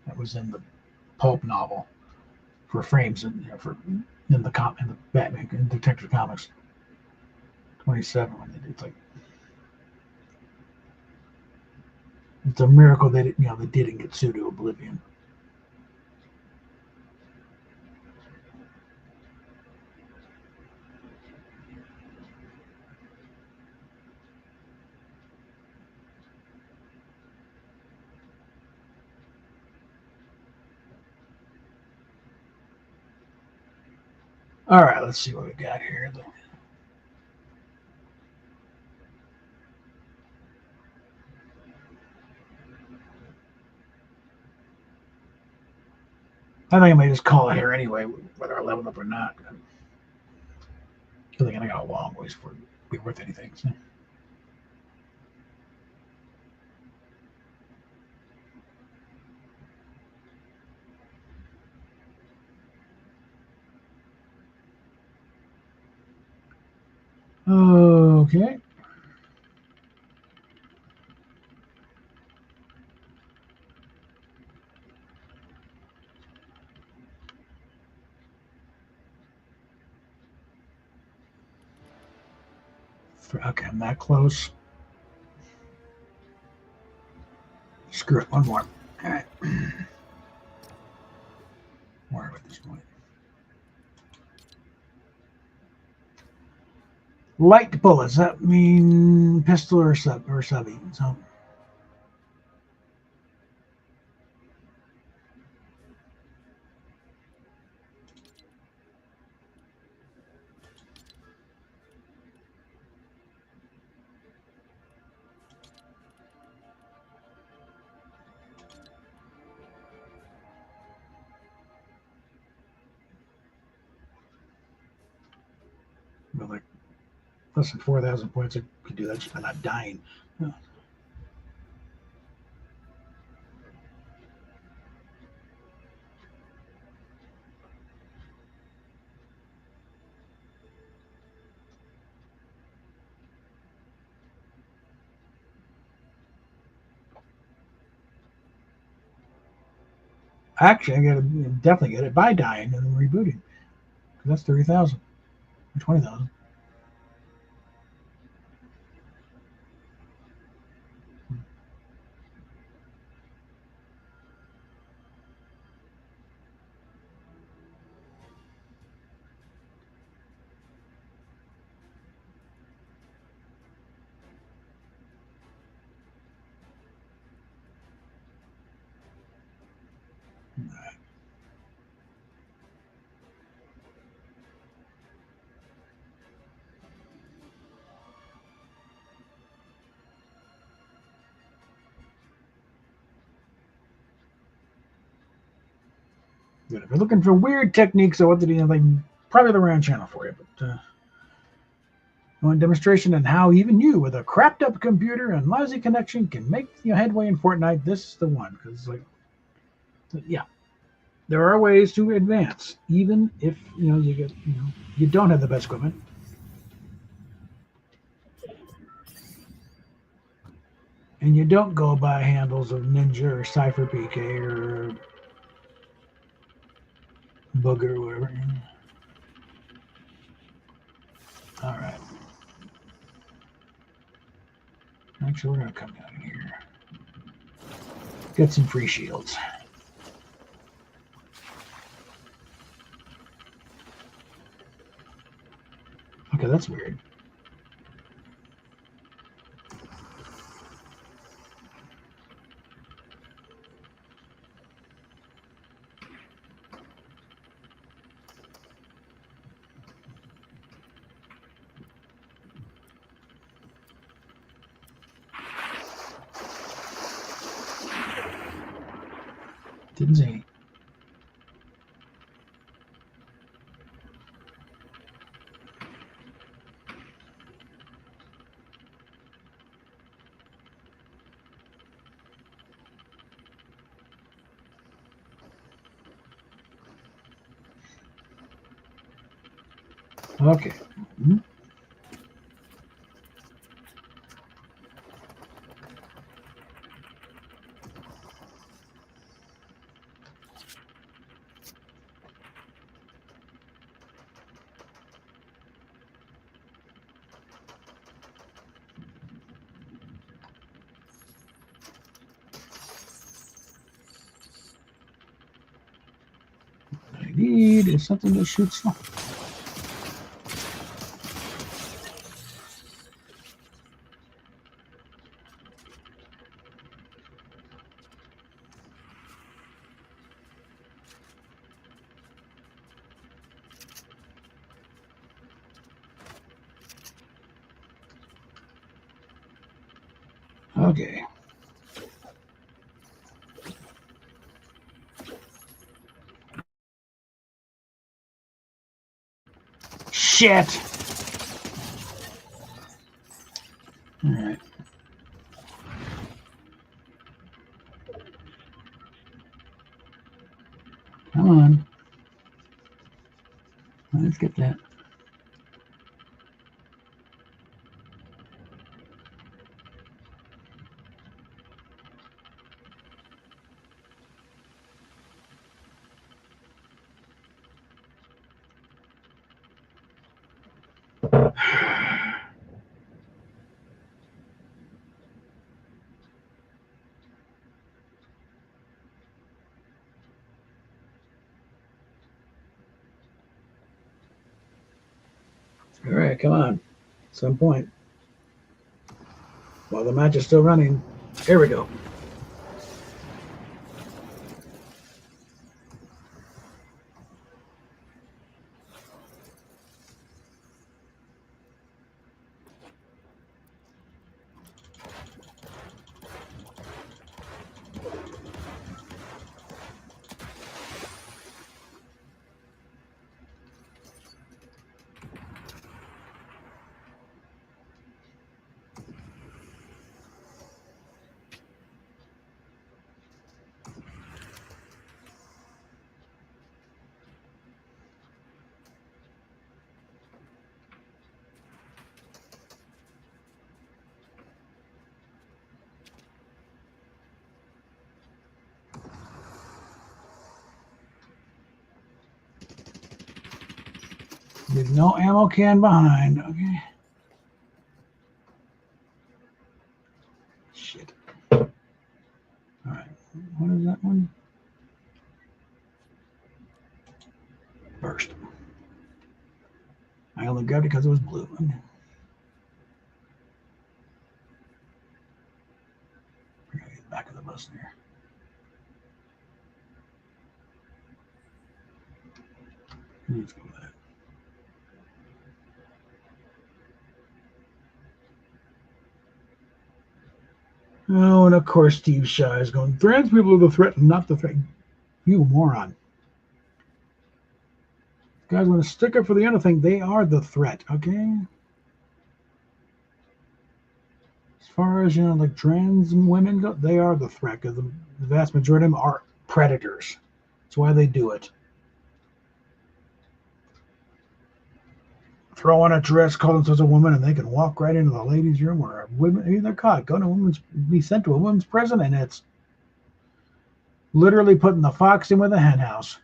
that was in the pulp novel for frames and for in the Batman and Detective Comics. 27. It's like it's a miracle they didn't get sued to oblivion. All right, let's see what we got here. I think I may just call it here anyway, whether I level up or not. I think I got a long ways for it to be worth anything. So. Okay. Okay, I'm that close. Screw it, one more. All right. More at this point. Light bullets. That mean pistol or subby. So. But like less than 4,000 points, I could do that just by not dying. Oh. Actually, I gotta definitely get it by dying and then rebooting. That's 30,000 or 20,000. Good. If you're looking for weird techniques of what to do, like probably the wrong channel for you. But I want a demonstration on how even you, with a crapped up computer and lousy connection, can make headway in Fortnite. This is the one because, yeah, there are ways to advance, even if you don't have the best equipment. And you don't go by handles of Ninja or Cypher PK or Booger or whatever. All right. Actually, we're going to come down here. Get some free shields. Okay, that's weird. Didn't see any. Okay. Mm-hmm. need is something that shoots. Okay. Shit. All right. Come on. Let's get that. All right, come on. At some point. While the match is still running. Here we go. There's no ammo can behind. Okay. Shit. All right. What is that one? Burst. I only grabbed it because it was blue. Back of the bus there. Let's go with that. Oh, and of course Steve Shy is going, trans people are the threat and not the threat. You moron. Guys want to stick up for the other thing. They are the threat, okay? As far as, like trans women go, they are the threat because the vast majority of them are predators. That's why they do it. Throw on a dress, call themselves a woman, and they can walk right into the ladies' room or a women. They're caught. Be sent to a women's prison, and it's literally putting the fox in with a hen house.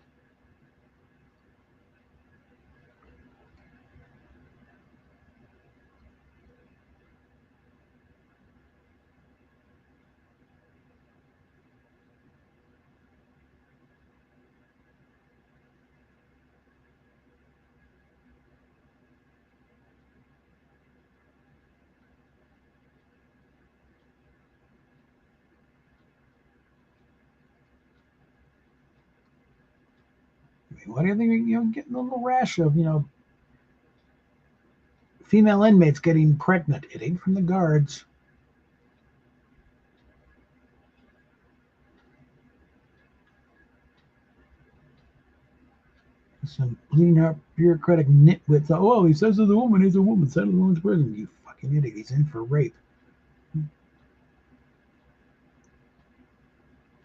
What do you think? Getting a little rash of, female inmates getting pregnant. It ain't from the guards. Some bleeding out bureaucratic nitwits. Oh, he says he's a woman. He's a woman. Sent to the woman's prison. You fucking idiot. He's in for rape.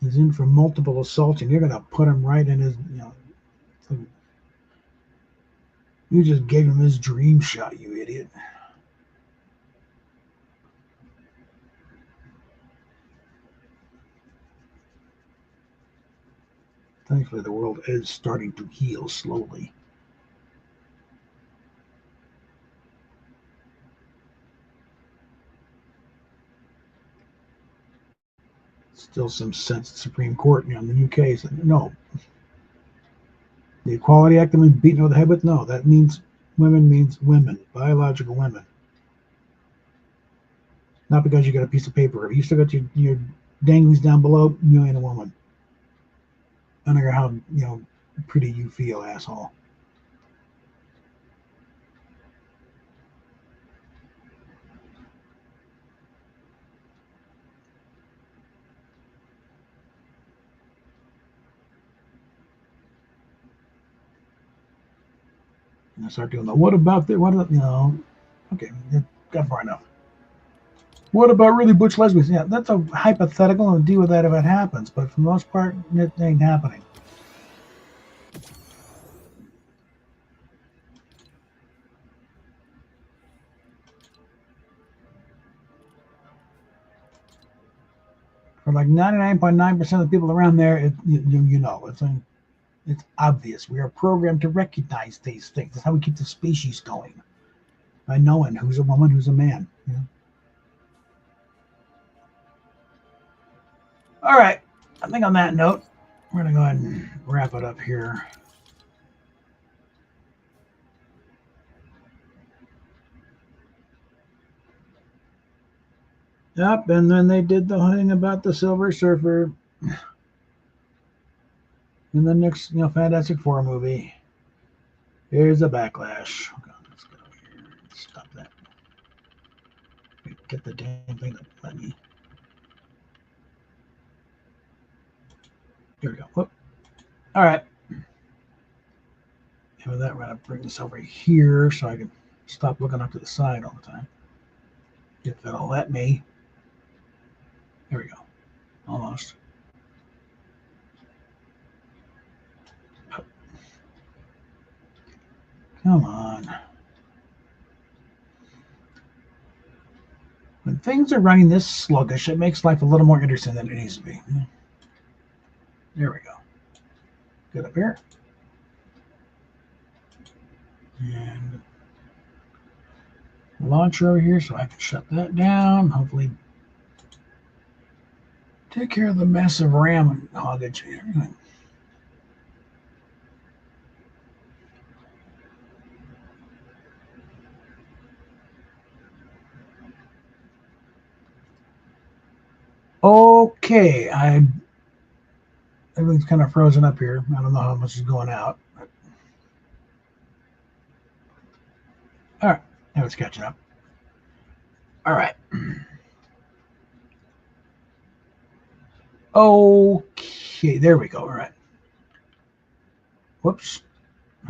He's in for multiple assaults, and you're going to put him right in his, you just gave him his dream shot, you idiot. Thankfully, the world is starting to heal slowly. Still some sense the Supreme Court in the UK said, no. The Equality Act that means beating over the head with? No, that means women, biological women. Not because you got a piece of paper. If you still got your danglies down below, you ain't a woman. I don't care how pretty you feel, asshole. And I start doing the what about that? Okay, it got far enough. What about really butch lesbians? Yeah, that's a hypothetical, and deal with that if it happens. But for the most part, it ain't happening. For like 99.9% of the people around there, it's obvious. We are programmed to recognize these things. That's how we keep the species going, by knowing who's a woman, who's a man. All right. I think on that note, we're going to go ahead and wrap it up here. Yep, and then they did the thing about the Silver Surfer in the next, Fantastic Four movie. Here's a backlash. Okay, let's go here. Stop that. Get the damn thing to let me. Here we go. Whoop. All right. And with that, we're going to bring this over here so I can stop looking up to the side all the time. If it'll let me. There we go. Almost. Come on. When things are running this sluggish, it makes life a little more interesting than it needs to be. There we go. Get up here. And launcher over here so I can shut that down. Hopefully take care of the massive RAM hoggage here. Okay, everything's kind of frozen up here. I don't know how much is going out. But... All right, now it's catching up. All right. Okay, there we go. All right. Whoops.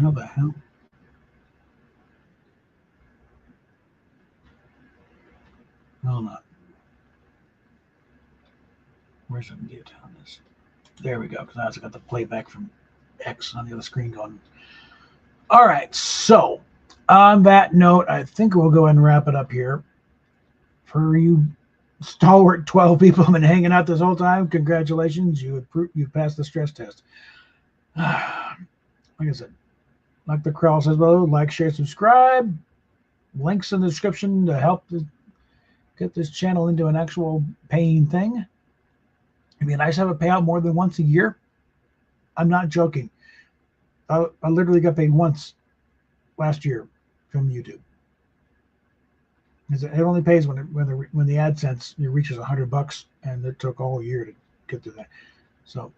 How the hell? Hold on. Where's the mute on this? There we go, because I also got the playback from X on the other screen going. All right, so on that note, I think we'll go ahead and wrap it up here. For you stalwart 12 people who've been hanging out this whole time, congratulations, you passed the stress test. Like I said, like the crawl says below, like, share, subscribe. Links in the description to help get this channel into an actual paying thing. It'd be nice to have it pay out more than once a year. I'm not joking. I literally got paid once last year from YouTube. It only pays when the AdSense reaches $100, and it took all year to get to that. So,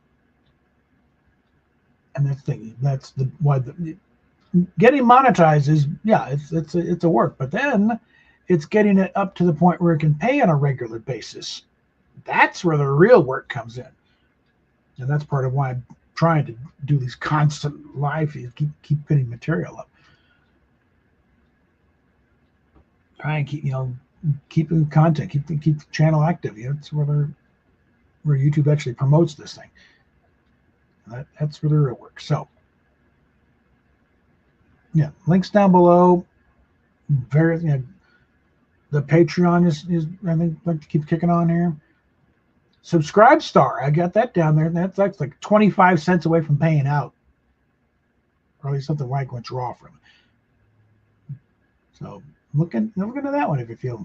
and that's the thing. That's why getting monetized is it's a work, but then it's getting it up to the point where it can pay on a regular basis. That's where the real work comes in, and that's part of why I'm trying to do these constant live feeds, keep putting material up. Try and keeping content, keep the channel active. It's where YouTube actually promotes this thing. That's where the real work. So, yeah, links down below. The Patreon is I think like to keep kicking on here. Subscribe Star, I got that down there. That's like 25 cents away from paying out. Probably something I can draw from. So look into that one if you're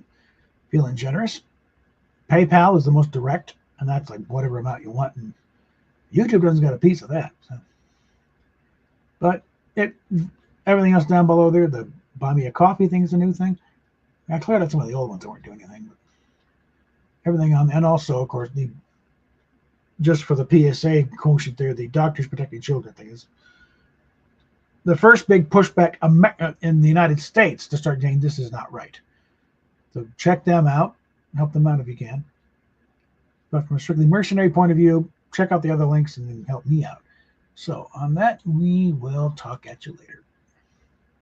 feeling generous. PayPal is the most direct, and that's like whatever amount you want. And YouTube doesn't got a piece of that. So. But everything else down below there, the buy me a coffee thing is a new thing. I cleared out some of the old ones that weren't doing anything. But everything on, and also, of course, just for the PSA quotient there, the Doctors Protecting Children thing is the first big pushback in the United States to start saying this is not right. So check them out, help them out if you can. But from a strictly mercenary point of view, check out the other links and then help me out. So on that, we will talk at you later.